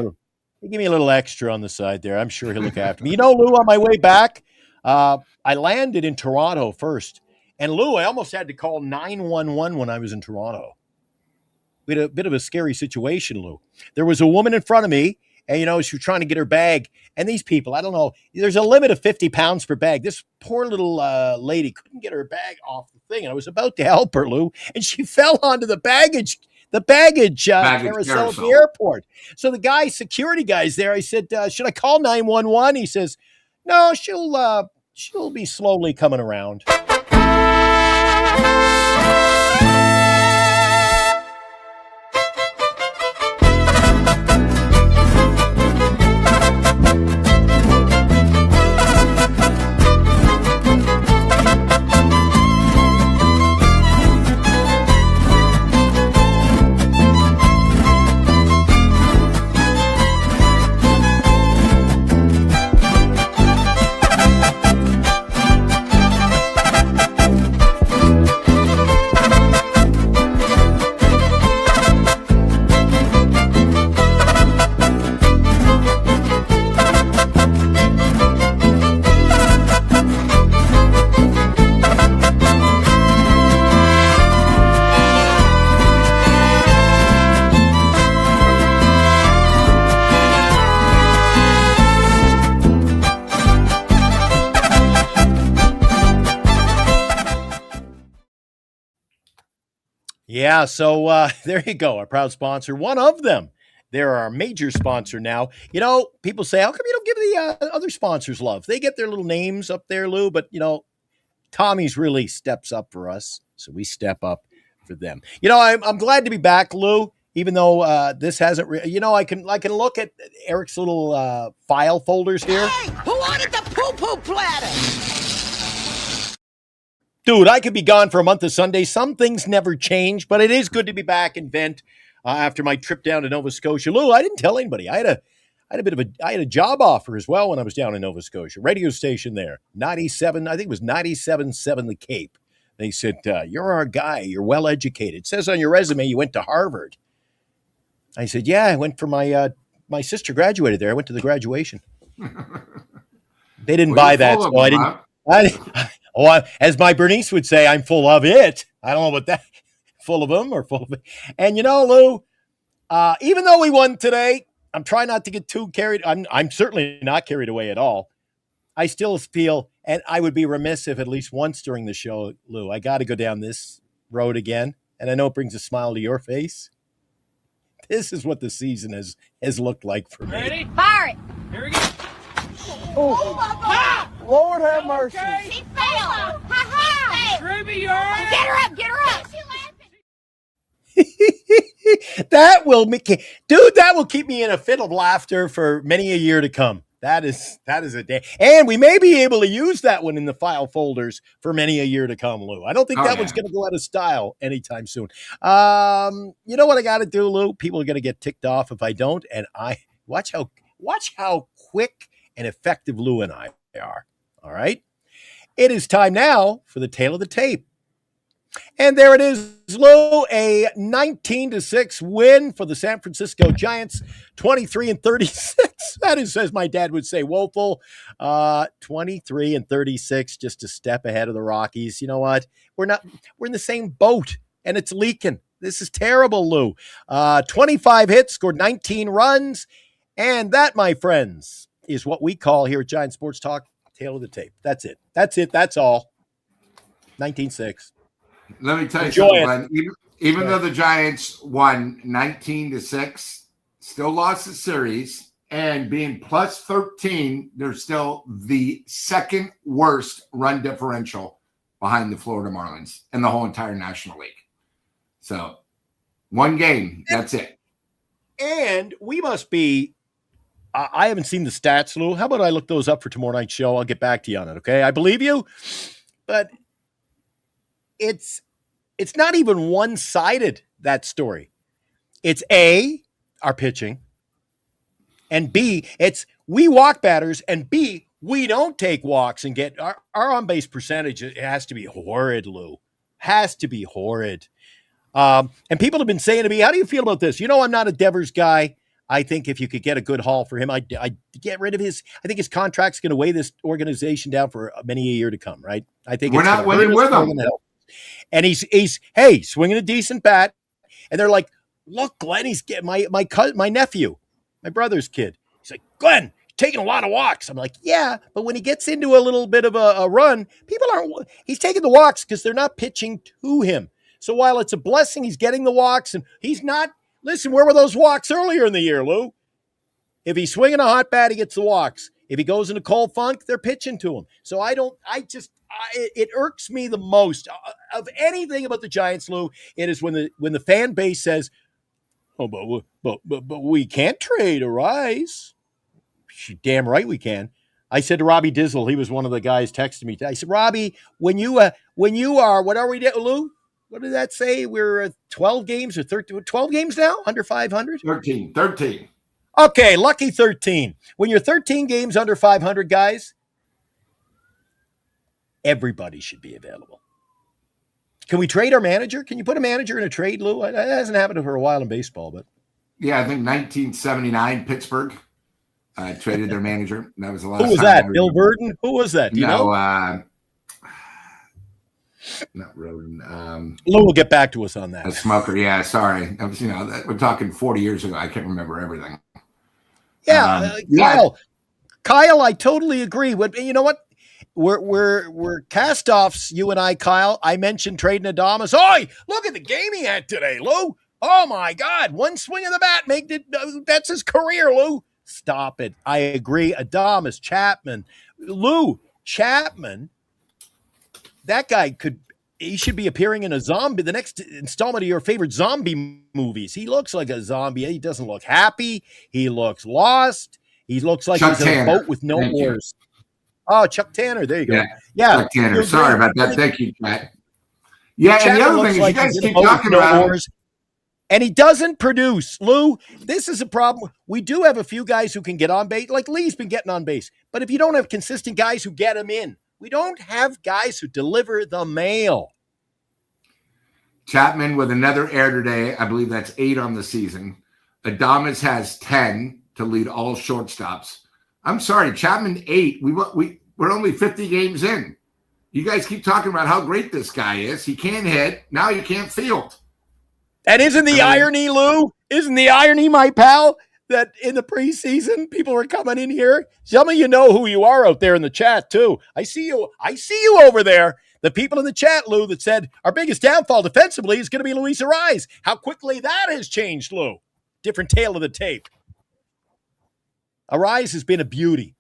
little extra on the side there. I'm sure he'll look after me. Lou, on my way back, I landed in Toronto first. And Lou, I almost had to call 911 when I was in Toronto. We had a bit of a scary situation, Lou. There was a woman in front of me, and, she was trying to get her bag. And these people, I don't know, there's a limit of 50 pounds per bag. This poor little lady couldn't get her bag off the thing. And I was about to help her, Lou, and she fell onto the baggage carousel at the airport. So the security guy's there. I said, should I call 911? He says, no, she'll be slowly coming around. Yeah, so there you go, our proud sponsor, one of them. They're our major sponsor now. People say, how come you don't give the other sponsors love? They get their little names up there, Lou, but, Tommy's really steps up for us, so we step up for them. I'm glad to be back, Lou, even though this hasn't I can look at Eric's little file folders here. Hey, who wanted the poo-poo platter? Dude, I could be gone for a month of Sunday. Some things never change, but it is good to be back in Vent after my trip down to Nova Scotia. Lou, I didn't tell anybody. I had a job offer as well when I was down in Nova Scotia. Radio station there, 97, I think it was 97.7 The Cape. They said, you're our guy. You're well educated. It says on your resume you went to Harvard. I said, yeah, I went for my sister graduated there. I went to the graduation. They didn't buy that, so I didn't. As my Bernice would say, I'm full of it. I don't know about that. Full of them or full of it. And Lou, even though we won today, I'm trying not to get too carried. I'm certainly not carried away at all. I still feel, and I would be remiss if at least once during the show, Lou, I got to go down this road again. And I know it brings a smile to your face. This is what the season has looked like for me. Ready? Fire it. Here we go. Oh, ah! Lord have mercy. Okay. She fell. Ha ha. Ruby, you all right? Get her up. Get her up. That will keep me in a fit of laughter for many a year to come. That is a day. And we may be able to use that one in the file folders for many a year to come, Lou. I don't think that one's going to go out of style anytime soon. You know what I got to do, Lou? People are going to get ticked off if I don't. And I watch how quick and effective Lou and I are. All right. It is time now for the tail of the tape. And there it is, Lou, a 19-6 win for the San Francisco Giants, 23-36. That is, as my dad would say, woeful. 23-36, just a step ahead of the Rockies. You know what? We're in the same boat, and it's leaking. This is terrible, Lou. 25 hits, scored 19 runs, and that, my friends, is what we call here at Giant Sports Talk, tail of the tape. That's it. That's all. 19-6. Let me tell you something, Glenn. Even though the Giants won 19-6, still lost the series, and being plus 13, they're still the second worst run differential behind the Florida Marlins in the whole entire National League. So, one game, that's it. And we must be I haven't seen the stats, Lou. How about I look those up for tomorrow night's show? I'll get back to you on it, okay? I believe you, but it's not even one-sided, that story. It's A, our pitching, and B, it's we walk batters, and B, we don't take walks and get our on-base percentage. It has to be horrid, Lou. Has to be horrid. And people have been saying to me, how do you feel about this? You know, I'm not a Devers guy. I think if you could get a good haul for him, I'd get rid of his. I think his contract's going to weigh this organization down for many a year to come, right? I think we're not winning with him. And he's swinging a decent bat, and they're like, look, Glenn, he's getting my nephew, my brother's kid. He's like, Glenn, taking a lot of walks. I'm like, yeah, but when he gets into a little bit of a run, people aren't. He's taking the walks because they're not pitching to him. So while it's a blessing, he's getting the walks, and he's not. Listen, where were those walks earlier in the year, Lou? If he's swinging a hot bat, he gets the walks. If he goes into cold funk, they're pitching to him. So it irks me the most of anything about the Giants, Lou. It is when the fan base says, "Oh, but we can't trade Arise." Damn right we can. I said to Robbie Dizzle, he was one of the guys texting me. I said, Robbie, when you are, what are we, Lou? What did that say? We're 12 games or 13, 12 games now, under 500? 13. Okay, lucky 13. When you're 13 games under 500, guys, everybody should be available. Can we trade our manager? Can you put a manager in a trade, Lou? That hasn't happened for a while in baseball, but. Yeah, I think 1979, Pittsburgh traded their manager. That was the last time. Who was that? Bill Burton? Who was that? Do you know? Not Roden. Lou will get back to us on that. A smoker, yeah. Sorry, we're talking 40 years ago. I can't remember everything. Yeah, Kyle, I totally agree. But you know what? We're cast-offs, you and I, Kyle. I mentioned trading Adames. Oh, look at the game he had today, Lou. Oh my God, one swing of the bat, that's his career, Lou. Stop it. I agree. Adames, Chapman, Lou Chapman. That guy he should be appearing in the next installment of your favorite zombie movies. He looks like a zombie. He doesn't look happy. He looks lost. He looks like he's in a boat with no oars. Oh, Chuck Tanner. There you go. Yeah. Chuck Tanner. Sorry about that. Thank you, Matt. Yeah, and the other thing is you guys keep talking about him. And he doesn't produce. Lou, this is a problem. We do have a few guys who can get on base. Like Lee's been getting on base. But if you don't have consistent guys who get him in, we don't have guys who deliver the mail. Chapman with another error today. I believe that's 8 on the season. Adames has 10 to lead all shortstops. I'm sorry, Chapman 8. We're only 50 games in. You guys keep talking about how great this guy is. He can't hit. Now you can't field. And isn't the irony, Lou? Isn't the irony, my pal, that in the preseason, people were coming in here? Some of you know who you are out there in the chat, too. I see you over there. The people in the chat, Lou, that said our biggest downfall defensively is going to be Luis Arise. How quickly that has changed, Lou. Different tail of the tape. Arise has been a beauty,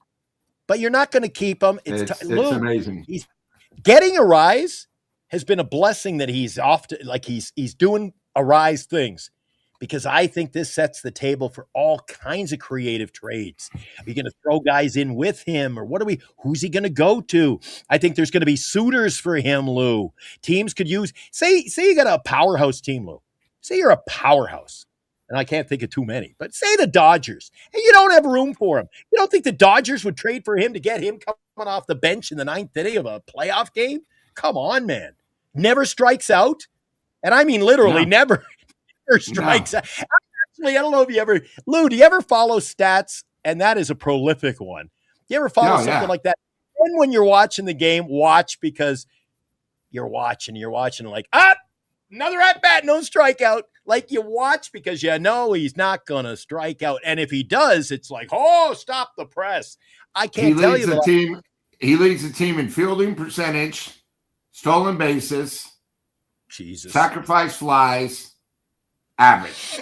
but you're not going to keep him. It's Lou, amazing. Getting Arise has been a blessing that he's off to, like he's doing Arise things. because I think this sets the table for all kinds of creative trades. Are you going to throw guys in with him, or who's he going to go to? I think there's going to be suitors for him, Lou. Teams could use, say you got a powerhouse team, Lou. Say you're a powerhouse, and I can't think of too many, but say the Dodgers, and you don't have room for him. You don't think the Dodgers would trade for him to get him coming off the bench in the 9th inning of a playoff game? Come on, man. Never strikes out. And I mean literally never strikes out. Actually, I don't know if you ever, Lou, do you ever follow stats? And that is a prolific one. Do you ever follow something like that? And when you're watching the game, watch, because you're watching like, another at-bat, no strikeout. Like, you watch because you know he's not going to strike out. And if he does, it's like, oh, stop the press. I can't tell you. He leads the team in fielding percentage, stolen bases, sacrifice flies, average.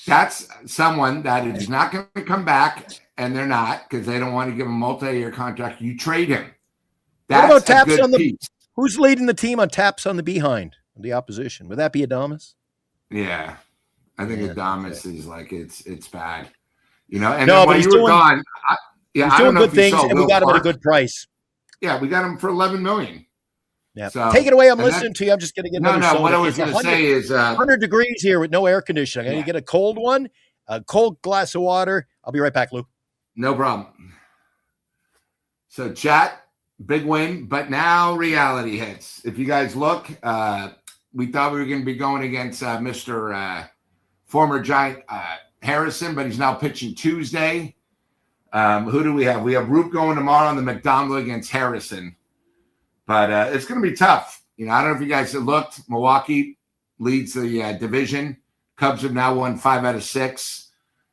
That's someone that is not going to come back, and they're not, because they don't want to give him a multi-year contract. You trade him. That's what about taps on the piece. Who's leading the team on taps on the behind, the opposition? Would that be Adames? Yeah. I think Adames is like, it's bad. You know, and no, then but he's doing, gone, he's doing good things, and we got him at a good price. Yeah, we got him for $11 million. Yeah. So, take it away. I'm listening to you. I'm just going to get another soda. What I was going to say is 100 degrees here with no air conditioning. I'm going to get a cold one, a cold glass of water. I'll be right back, Lou. No problem. So, chat, big win, but now reality hits. If you guys look, we thought we were going to be going against Mr. Former Giant Harrison, but he's now pitching Tuesday. Who do we have? We have Roop going tomorrow on the McDonald against Harrison. But it's going to be tough. You know, I don't know if you guys have looked. Milwaukee leads the division. Cubs have now won 5 out of 6.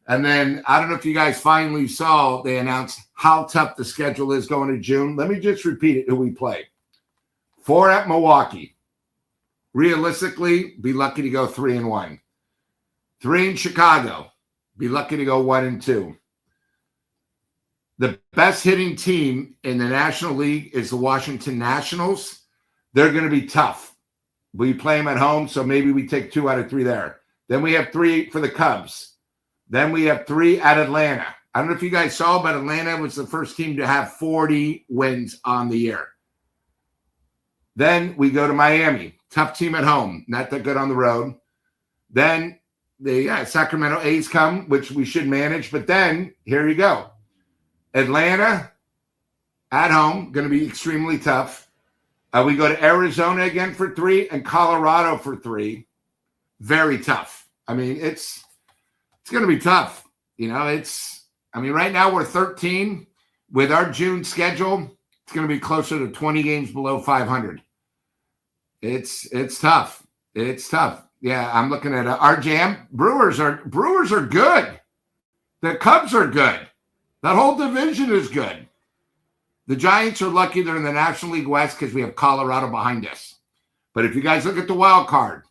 And then I don't know if you guys finally saw, they announced how tough the schedule is going to June. Let me just repeat it, who we play. 4 at Milwaukee. Realistically, be lucky to go 3-1. 3 in Chicago. Be lucky to go 1-2. The best hitting team in the National League is the Washington Nationals. They're going to be tough. We play them at home, so maybe we take 2 out of 3 there. Then we have 3 for the Cubs. Then we have 3 at Atlanta. I don't know if you guys saw, but Atlanta was the first team to have 40 wins on the year. Then we go to Miami. Tough team at home. Not that good on the road. Then the Sacramento A's come, which we should manage. But then, here you go. Atlanta at home, going to be extremely tough. We go to Arizona again for 3 and Colorado for 3. Very tough. I mean, it's going to be tough. You know, right now we're 13. With our June schedule, it's going to be closer to 20 games below 500. It's tough. It's tough. Yeah, I'm looking at our jam. Brewers are good. The Cubs are good. That whole division is good. The Giants are lucky they're in the National League West because we have Colorado behind us. But if you guys look at the wild card,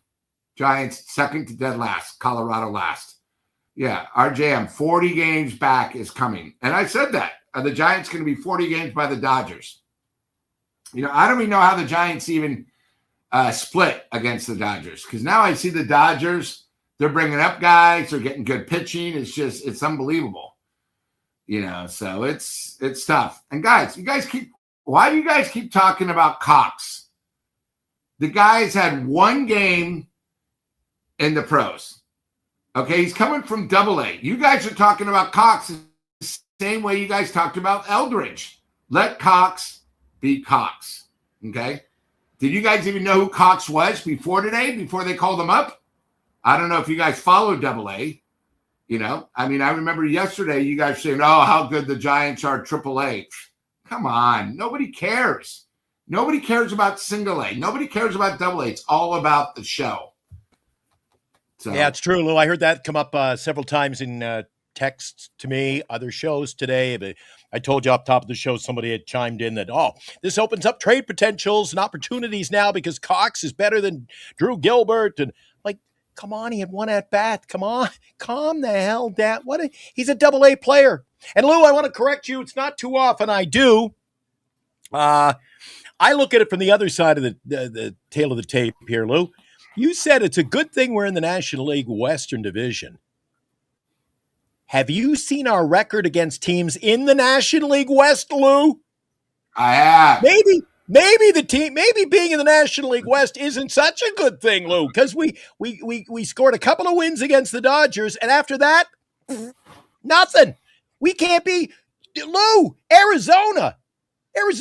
Giants second to dead last, Colorado last. Yeah, our jam, 40 games back is coming. And I said that. The Giants going to be 40 games by the Dodgers. You know, I don't even know how the Giants even split against the Dodgers, because now I see the Dodgers, they're bringing up guys, they're getting good pitching. It's unbelievable. You know, so it's tough. And guys, why do you guys keep talking about Cox? The guy's had 1 game in the pros. Okay, he's coming from Double-A. You guys are talking about Cox the same way you guys talked about Eldridge. Let Cox be Cox. Okay? Did you guys even know who Cox was before today, before they called him up? I don't know if you guys follow Double-A. You know, I mean, I remember yesterday you guys saying, oh, how good the Giants are AAA. Come on. Nobody cares. Nobody cares about single A. Nobody cares about Double-A. It's all about the show. So. Yeah, it's true, Lou. I heard that come up several times in texts to me, other shows today. But I told you off top of the show, somebody had chimed in that, this opens up trade potentials and opportunities now because Cox is better than Drew Gilbert. And like, come on, he had 1 at bat. Come on, calm the hell down. He's a Double-A player. And Lou, I want to correct you. It's not too often I do. I look at it from the other side of the tail of the tape here, Lou. You said it's a good thing we're in the National League Western Division. Have you seen our record against teams in the National League West, Lou? I have. Maybe being in the National League West isn't such a good thing, Lou, because we scored a couple of wins against the Dodgers, and after that, nothing. We can't be Lou, Arizona, they're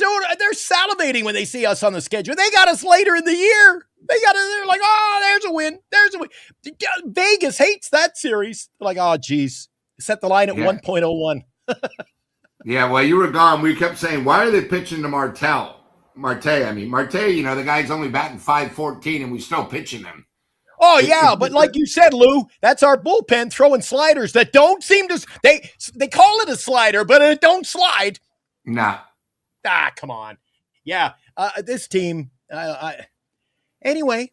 salivating when they see us on the schedule. They got us later in the year. They're like, oh, there's a win. Vegas hates that series. They're like, oh, geez. Set the line at 1.01. Yeah, well, you were gone. We kept saying, why are they pitching to Marte, the guy's only batting .514, and we still pitching him. Oh, yeah, but like you said, Lou, that's our bullpen throwing sliders that don't seem to – they call it a slider, but it don't slide. Nah. Ah, come on. Yeah, this team anyway,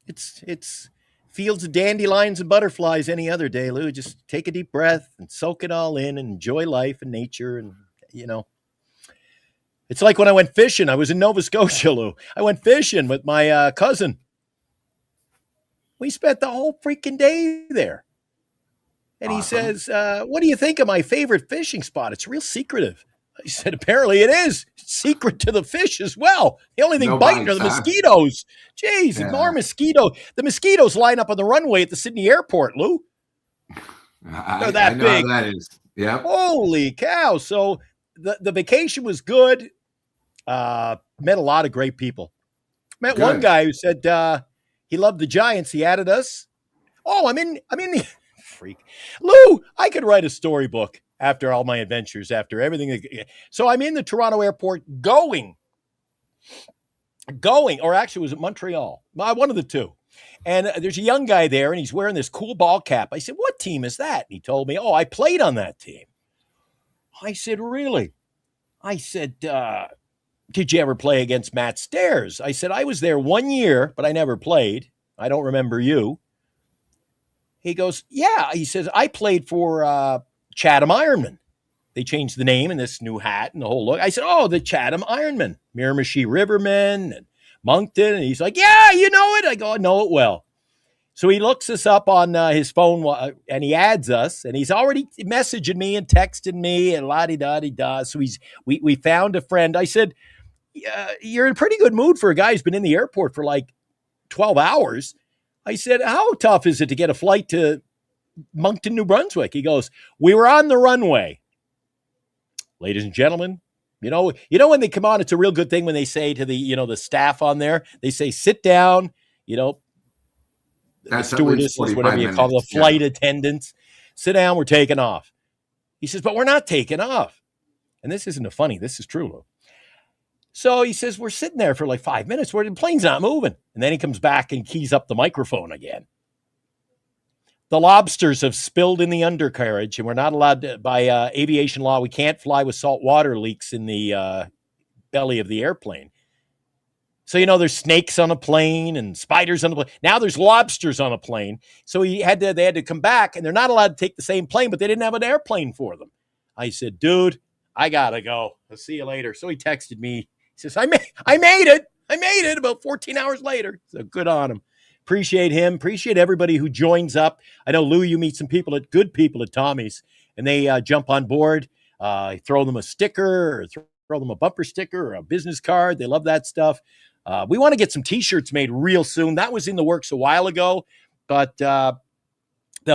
it's fields of dandelions and butterflies any other day, Lou. Just take a deep breath and soak it all in and enjoy life and nature. And, it's like when I went fishing. I was in Nova Scotia, Lou. I went fishing with my cousin. We spent the whole freaking day there. And awesome. He says, what do you think of my favorite fishing spot? It's real secretive. I said, apparently it is. It's secret to the fish as well. The only thing biting are the mosquitoes. Jeez, ignore mosquito. The mosquitoes line up on the runway at the Sydney airport, Lou. They're that big. I know how that is. Yeah. Holy cow. So the vacation was good. Met a lot of great people. Met one guy who said he loved the Giants. He added us. Oh, I'm in the freak. Lou, I could write a storybook after all my adventures, after everything. So I'm in the Toronto airport going, or actually was it Montreal? One of the two. And there's a young guy there, and he's wearing this cool ball cap. I said, what team is that? And he told me, oh, I played on that team. I said, really? I said, did you ever play against Matt Stairs? I said, I was there 1 year, but I never played. I don't remember you. He goes, yeah. He says, I played for Chatham Ironman. They changed the name and this new hat and the whole look. I said, oh, the Chatham Ironman, Miramichi Rivermen and Moncton. And he's like, yeah, you know it. I go, I know it well. So he looks us up on his phone and he adds us, and he's already messaging me and texting me and la-di-da-di-da. So we found a friend. I said, you're in a pretty good mood for a guy who's been in the airport for like 12 hours. I said, how tough is it to get a flight to Moncton, New Brunswick? He goes, we were on the runway. Ladies and gentlemen, you know when they come on, it's a real good thing when they say to the staff on there, they say, sit down, the stewardesses, whatever you call the flight attendants, sit down, we're taking off. He says, but we're not taking off. And this isn't funny. This is true. So he says, we're sitting there for like 5 minutes where the plane's not moving. And then he comes back and keys up the microphone again. The lobsters have spilled in the undercarriage, and we're not allowed to, by aviation law, we can't fly with salt water leaks in the belly of the airplane. So, there's snakes on a plane and spiders on the plane. Now there's lobsters on a plane. So they had to come back, and they're not allowed to take the same plane, but they didn't have an airplane for them. I said, dude, I got to go. I'll see you later. So he texted me. He says, I made it about 14 hours later. So good on him. Appreciate him. Appreciate everybody who joins up. I know, Lou, you meet some good people at Tommy's, and they jump on board. Throw them a sticker or throw them a bumper sticker or a business card. They love that stuff. We want to get some T-shirts made real soon. That was in the works a while ago, but the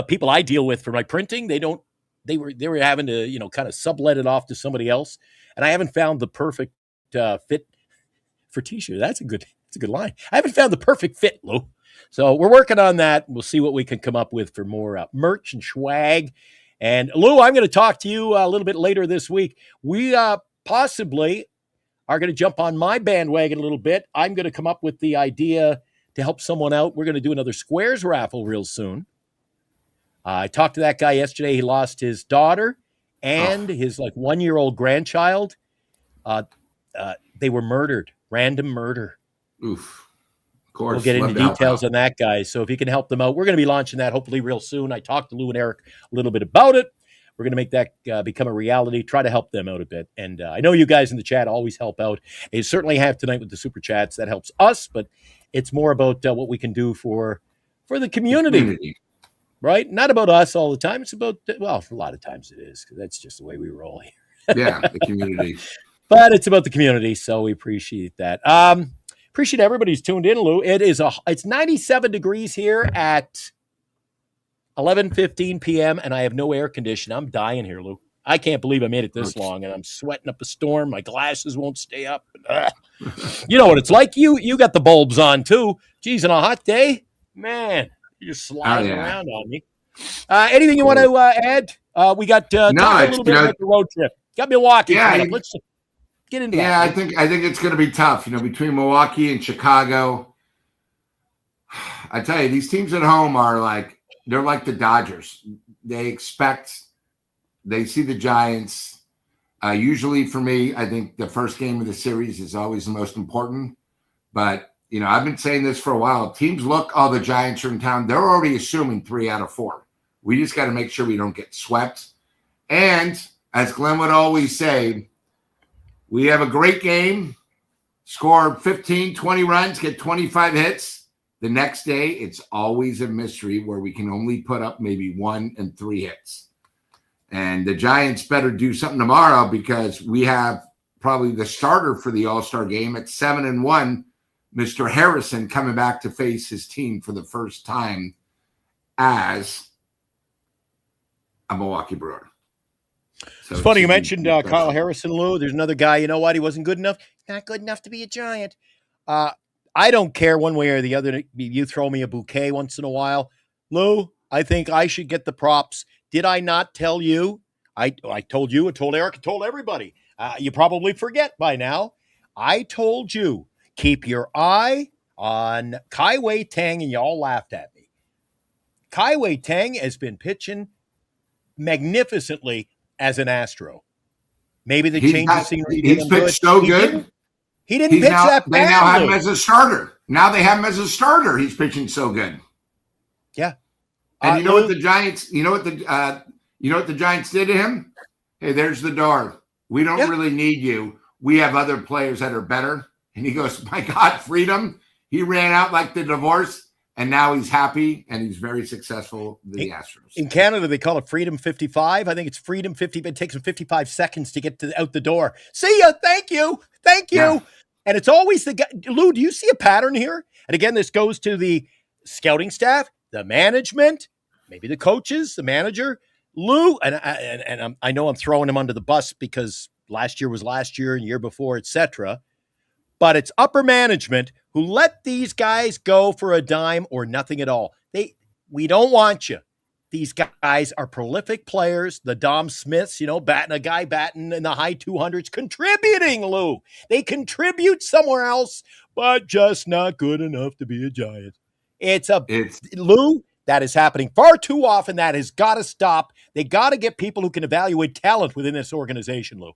people I deal with for my printing, they were having to, kind of sublet it off to somebody else. And I haven't found the perfect fit for T-shirt. That's a good line. I haven't found the perfect fit, Lou. So we're working on that. We'll see what we can come up with for more merch and swag. And Lou, I'm going to talk to you a little bit later this week. We possibly are going to jump on my bandwagon a little bit. I'm going to come up with the idea to help someone out. We're going to do another Squares raffle real soon. I talked to that guy yesterday. He lost his daughter and his 1-year-old grandchild. They were murdered, random murder. Oof. Of course. We'll get into details on that, guys. So if you can help them out, we're going to be launching that hopefully real soon. I talked to Lou and Eric a little bit about it. We're going to make that become a reality, try to help them out a bit. And I know you guys in the chat always help out. You certainly have tonight with the super chats. That helps us, but it's more about what we can do for the community. Right? Not about us all the time. It's about, well, a lot of times it is, because that's just the way we roll here. Yeah, the community. But it's about the community, so we appreciate that. Appreciate everybody who's tuned in, Lou. It's 97 degrees here at 11:15 p.m., and I have no air conditioning. I'm dying here, Lou. I can't believe I made it this long, and I'm sweating up a storm. My glasses won't stay up. You know what it's like. You got the bulbs on, too. Geez, on a hot day, man, you're just sliding around on me. Anything you want to add? We got talk a little bit about the road trip. Got Milwaukee. Yeah, let's get into that. Yeah, I think it's going to be tough. Between Milwaukee and Chicago, I tell you, these teams at home they're like the Dodgers. They see the Giants. Usually, for me, I think the first game of the series is always the most important. But I've been saying this for a while. Teams look, the Giants are in town. They're already assuming 3 out of 4. We just got to make sure we don't get swept. And as Glenn would always say, we have a great game, score 15, 20 runs, get 25 hits. The next day, it's always a mystery where we can only put up maybe 1 and 3 hits. And the Giants better do something tomorrow, because we have probably the starter for the All-Star game at 7-1, Mr. Harrison, coming back to face his team for the first time as a Milwaukee Brewer. So it's funny you mentioned Kyle Harrison, Lou. There's another guy, you know what? He wasn't good enough. Not good enough to be a Giant. I don't care one way or the other. You throw me a bouquet once in a while. Lou, I think I should get the props. Did I not tell you? I told you, I told Eric, I told everybody. You probably forget by now. I told you, keep your eye on Kai-Wei Tang, and you all laughed at me. Kai-Wei Tang has been pitching magnificently as an Astro. Maybe the change of scenery. He's pitched so good. He didn't pitch that bad. They now have him as a starter. Now they have him as a starter. He's pitching so good. Yeah. And you know what the Giants? You know what the Giants did to him? Hey, there's the door. We don't really need you. We have other players that are better. And he goes, my God, freedom. He ran out like the divorce, and now he's happy and he's very successful with the Astros. In Canada, they call it Freedom 55. I think it's Freedom 50. It takes him 55 seconds to get out the door. See ya. Thank you. Yeah. And it's always the guy. Lou, do you see a pattern here? And again, this goes to the scouting staff, the management, maybe the coaches, the manager. Lou, and I know I'm throwing him under the bus because last year was last year and year before, etc. But it's upper management who let these guys go for a dime or nothing at all. We don't want you. These guys are prolific players. The Dom Smiths, batting in the high 200s, contributing, Lou. They contribute somewhere else, but just not good enough to be a Giant. Lou, that is happening far too often. That has got to stop. They got to get people who can evaluate talent within this organization, Lou.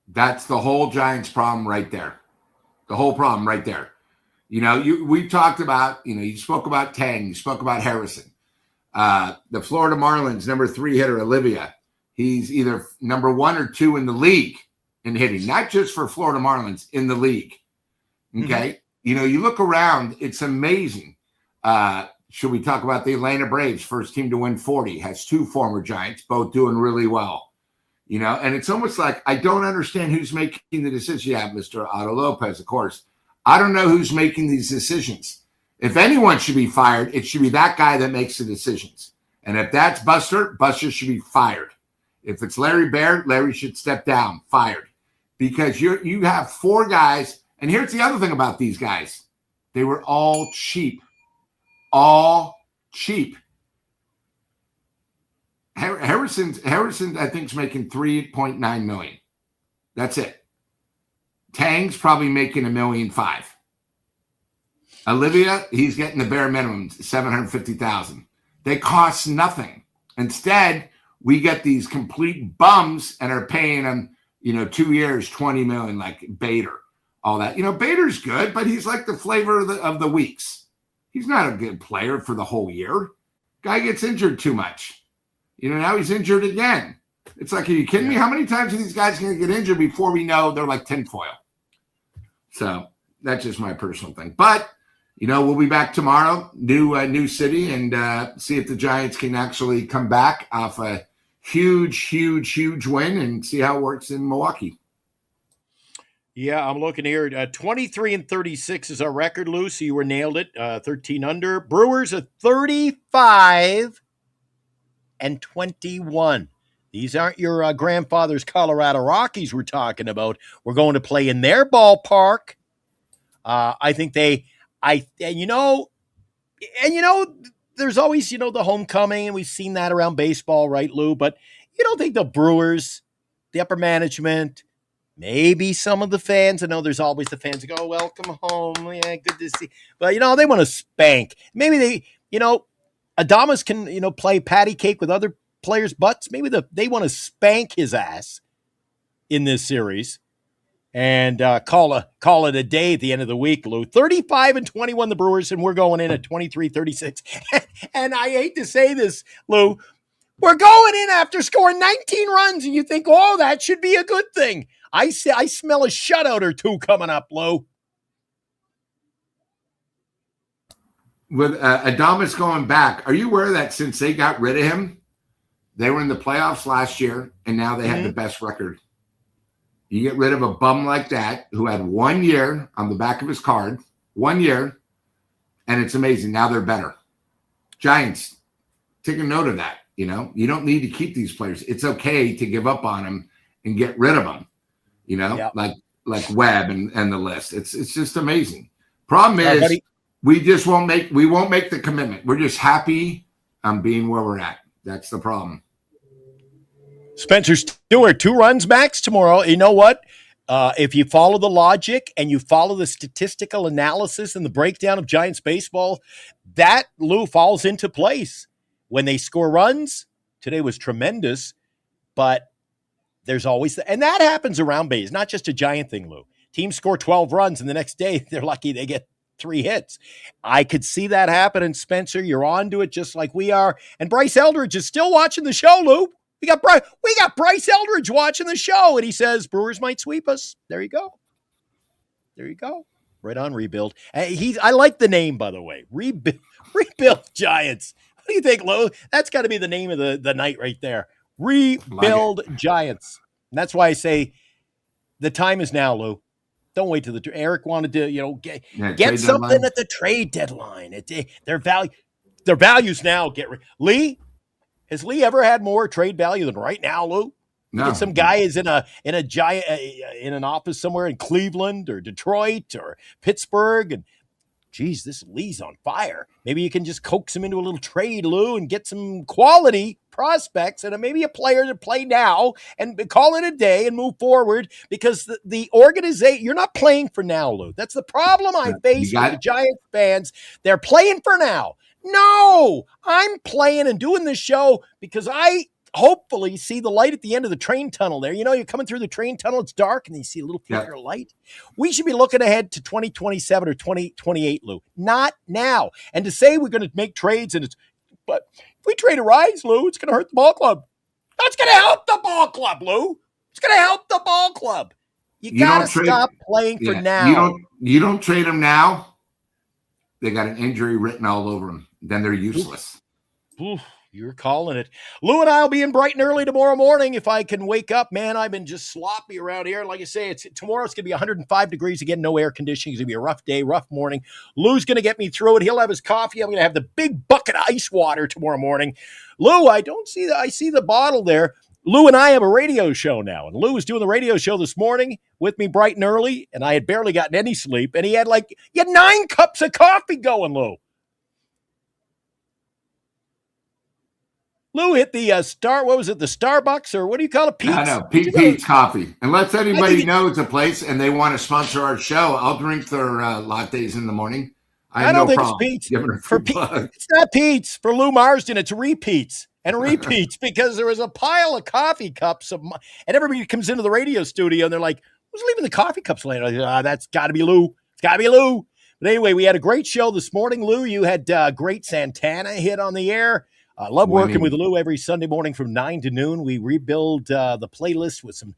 That's the whole Giants problem right there. The whole problem right there. We talked about, you spoke about Tang, you spoke about Harrison. The Florida Marlins number 3 hitter, Olivia. He's either number 1 or 2 in the league in hitting, not just for Florida Marlins, in the league. Okay. Mm-hmm. You look around, it's amazing. Should we talk about the Atlanta Braves, first team to win 40, has 2 former Giants, both doing really well. And it's almost like, I don't understand who's making the decision. Yeah, Mr. Otto Lopez, of course. I don't know who's making these decisions. If anyone should be fired, it should be that guy that makes the decisions. And if that's Buster should be fired. If it's Larry Baird, Larry should step down, fired. Because you have 4 guys, and here's the other thing about these guys. They were all cheap. All cheap. Harrison, I think, is making $3.9 million. That's it. Tang's probably making $1.5 million. Olivia, he's getting the bare minimum, $750,000. They cost nothing. Instead, we get these complete bums and are paying them, 2 years, $20 million, like Bader, all that. Bader's good, but he's like the flavor of the weeks. He's not a good player for the whole year. Guy gets injured too much. Now he's injured again. It's like, are you kidding me? How many times are these guys going to get injured before we know they're like tinfoil? So that's just my personal thing. But, we'll be back tomorrow, new city, and see if the Giants can actually come back off a huge win and see how it works in Milwaukee. Yeah, I'm looking here. 23-36 is our record, Lou. So you were nailed it. 13 under. Brewers are 35-21. These aren't your grandfather's Colorado Rockies we're talking about. We're going to play in their ballpark. I think there's always, the homecoming, and we've seen that around baseball, right, Lou? But you don't think the Brewers, the upper management, maybe some of the fans, I know there's always the fans that go, welcome home. Yeah, good to see. But, they want to spank. Maybe they, Adames can, play patty cake with other players' butts. Maybe they want to spank his ass in this series and call it a day at the end of the week, Lou. 35-21 the Brewers, and we're going in at 23-36. And I hate to say this, Lou, we're going in after scoring 19 runs, and you think, oh, that should be a good thing. I smell a shutout or two coming up, Lou. With Adames going back, are you aware that since they got rid of him, they were in the playoffs last year, and now they have the best record? You get rid of a bum like that who had 1 year on the back of his card, 1 year, and it's amazing. Now they're better. Giants, take a note of that. You don't need to keep these players. It's okay to give up on them and get rid of them. Yep. like Webb and the list. It's just amazing. Problem is, we won't make the commitment. We're just happy on being where we're at. That's the problem. Spencer Stewart, 2 runs max tomorrow. You know what? If you follow the logic and you follow the statistical analysis and the breakdown of Giants baseball, that, Lou, falls into place. When they score runs, today was tremendous, but there's always and that happens around base, not just a Giant thing, Lou. Teams score 12 runs, and the next day they're lucky they get 3 hits. I could see that happening, Spencer. You're on to it just like we are. And Bryce Eldridge is still watching the show, Lou. We got Bryce Eldridge watching the show, and he says Brewers might sweep us. There you go. Right on, Rebuild. I like the name, by the way. Rebuild Giants. What do you think, Lou? That's got to be the name of the night right there. Rebuild Giants. And that's why I say the time is now, Lou. Don't wait till Eric wanted to, get something deadline at the trade deadline. Their values now Lee. Has Lee ever had more trade value than right now, Lou? No. Get some guy is in a Giant in an office somewhere in Cleveland or Detroit or Pittsburgh, and geez, this Lee's on fire. Maybe you can just coax him into a little trade, Lou, and get some quality prospects and maybe a player to play now and call it a day and move forward, because the organization, you're not playing for now, Lou. That's the problem I face with the Giants fans. They're playing for now. No, I'm playing and doing this show because I hopefully see the light at the end of the train tunnel there. You're coming through the train tunnel, it's dark, and you see a little flicker of light. We should be looking ahead to 2027 or 2028, Lou. Not now. And to say we're going to make trades, but if we trade a rise, Lou, it's going to hurt the ball club. That's going to help the ball club, Lou. It's going to help the ball club. You got to stop playing for now. You don't trade them now. They got an injury written all over them. Then they're useless. Oof. You're calling it. Lou and I will be in Brighton early tomorrow morning if I can wake up. Man, I've been just sloppy around here. Like I say, tomorrow's going to be 105 degrees again, no air conditioning. It's going to be a rough day, rough morning. Lou's going to get me through it. He'll have his coffee. I'm going to have the big bucket of ice water tomorrow morning. Lou, I see the bottle there. Lou and I have a radio show now, and Lou was doing the radio show this morning with me bright and early, and I had barely gotten any sleep, and he had 9 cups of coffee going, Lou. Lou hit the what was it, the Starbucks, or what do you call it, Pete's? I know, Pete's Coffee. Unless anybody knows a place and they want to sponsor our show, I'll drink their lattes in the morning. I don't think it's Pete's. It's not Pete's. For Lou Marsden, it's repeats and repeats because there was a pile of coffee cups, and everybody comes into the radio studio and they're like, who's leaving the coffee cups later? That's got to be Lou. It's got to be Lou. But anyway, we had a great show this morning, Lou. You had great Santana hit on the air. I love working with Lou every Sunday morning from 9 to noon. We rebuild the playlist with some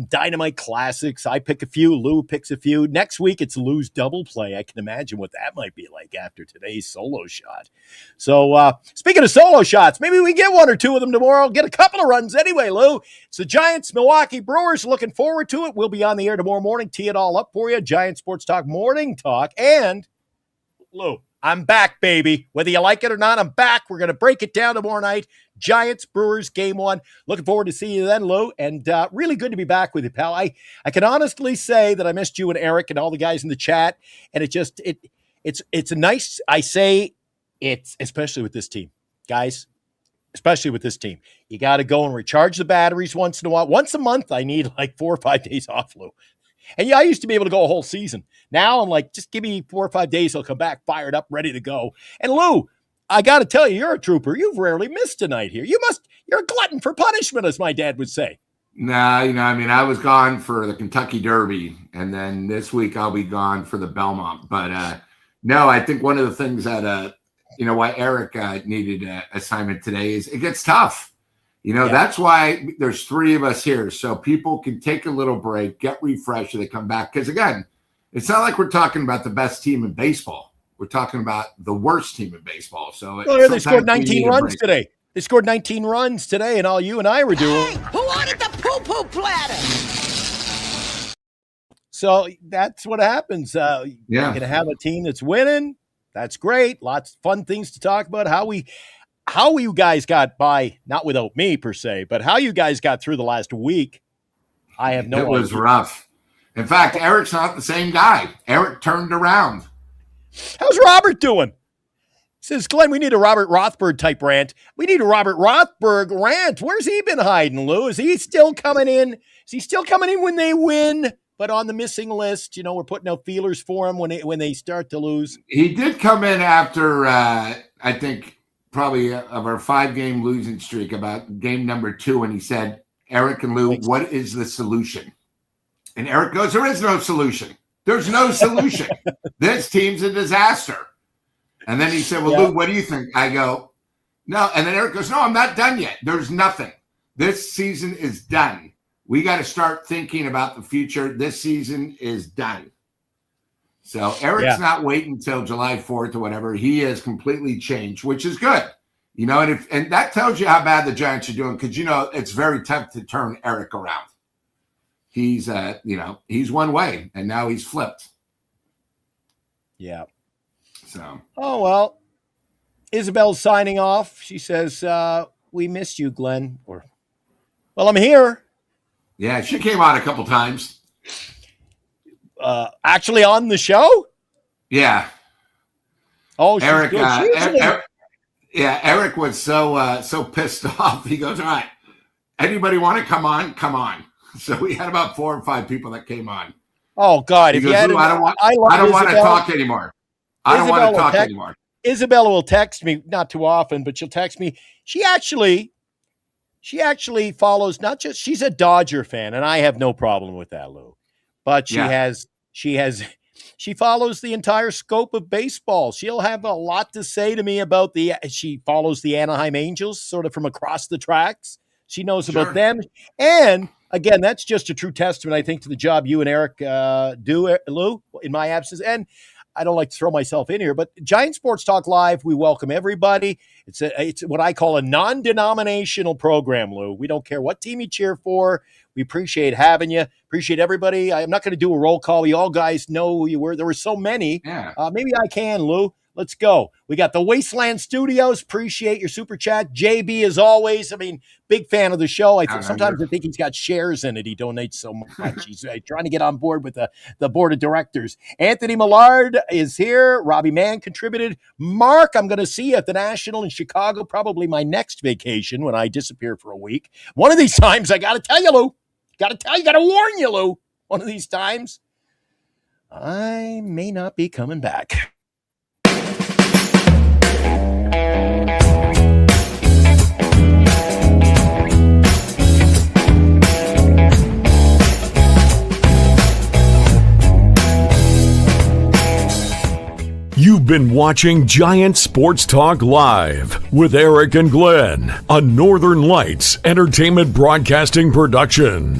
dynamite classics. I pick a few. Lou picks a few. Next week, it's Lou's double play. I can imagine what that might be like after today's solo shot. So speaking of solo shots, maybe we get one or two of them tomorrow. Get a couple of runs anyway, Lou. It's the Giants, Milwaukee Brewers. Looking forward to it. We'll be on the air tomorrow morning. Tee it all up for you. Giant Sports Talk Morning Talk. And, Lou, I'm back, baby. Whether you like it or not, I'm back. We're going to break it down tomorrow night. Giants, Brewers, Game 1. Looking forward to seeing you then, Lou. And really good to be back with you, pal. I can honestly say that I missed you and Eric and all the guys in the chat. And it's a nice, I say it's, especially with this team. Guys, especially with this team. You got to go and recharge the batteries once in a while. Once a month, I need like 4 or 5 days off, Lou. And yeah, I used to be able to go a whole season. Now I'm like, just give me 4 or 5 days. I'll come back fired up, ready to go. And Lou, I got to tell you, you're a trooper. You've rarely missed a night here. You're a glutton for punishment, as my dad would say. Nah, I was gone for the Kentucky Derby, and then this week I'll be gone for the Belmont. But no, I think one of the things that, why Eric needed an assignment today is it gets tough. That's why there's 3 of us here, so people can take a little break, get refreshed, and they come back. Because, again, it's not like we're talking about the best team in baseball. We're talking about the worst team in baseball. So they scored 19 runs today. They scored 19 runs today, and all you and I were doing. Hey, who wanted the poo-poo platter? So that's what happens. You're going to have a team that's winning. That's great. Lots of fun things to talk about. How you guys got by, not without me per se, but how you guys got through the last week, I have no idea. It was rough. In fact, Eric's not the same guy. Eric turned around. How's Robert doing? Says, Glenn, we need a Robert Rothberg type rant. We need a Robert Rothberg rant. Where's he been hiding, Lou? Is he still coming in? Is he still coming in when they win, but on the missing list? We're putting out feelers for him when they start to lose. He did come in after, I think, probably of our 5-game losing streak, about game number 2, and he said, Eric and Lou, what is the solution? And Eric goes, there is no solution. There's no solution. This team's a disaster. And then he said, well, Lou, what do you think? I go, no. And then Eric goes, no, I'm not done yet. There's nothing. This season is done. We got to start thinking about the future. This season is done. So Eric's not waiting until July 4th or whatever. He has completely changed, which is good. And that tells you how bad the Giants are doing, because, it's very tough to turn Eric around. He's, he's one way, and now he's flipped. Yeah. So. Oh, well. Isabel's signing off. She says, we missed you, Glenn. Well, I'm here. Yeah, she came on a couple times. Actually on the show? Yeah. Oh, she's Eric, good. Eric was so pissed off. He goes, all right, anybody want to come on? Come on. So we had about 4 or 5 people that came on. Oh, God. He goes, I don't want to talk anymore. I don't want to talk anymore. Isabella will text me, not too often, but she'll text me. She actually follows, not just, she's a Dodger fan, and I have no problem with that, Lou. But she follows the entire scope of baseball. She'll have a lot to say to me about she follows the Anaheim Angels sort of from across the tracks. She knows about them. And again, that's just a true testament, I think, to the job you and Eric do, Lou, in my absence. And I don't like to throw myself in here, but Giant Sports Talk Live, we welcome everybody. It's what I call a non-denominational program, Lou. We don't care what team you cheer for. We appreciate having you. Appreciate everybody. I'm not going to do a roll call. You all guys know who you were. There were so many. Yeah. Maybe I can, Lou. Let's go. We got the Wasteland Studios. Appreciate your super chat. JB, as always, big fan of the show. I think sometimes I think he's got shares in it. He donates so much. He's trying to get on board with the board of directors. Anthony Millard is here. Robbie Mann contributed. Mark, I'm going to see you at the National in Chicago, probably my next vacation when I disappear for a week. One of these times, I got to tell you, Lou. Got to warn you, Lou. One of these times, I may not be coming back. You've You've been watching Giant Sports Talk Live with Eric and Glenn, a Northern Lights Entertainment Broadcasting production.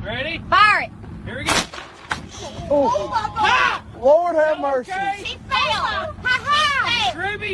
Ready? Fire it. Here we go. Oh, my God. Lord have mercy. She fell. Ha ha. Ruby,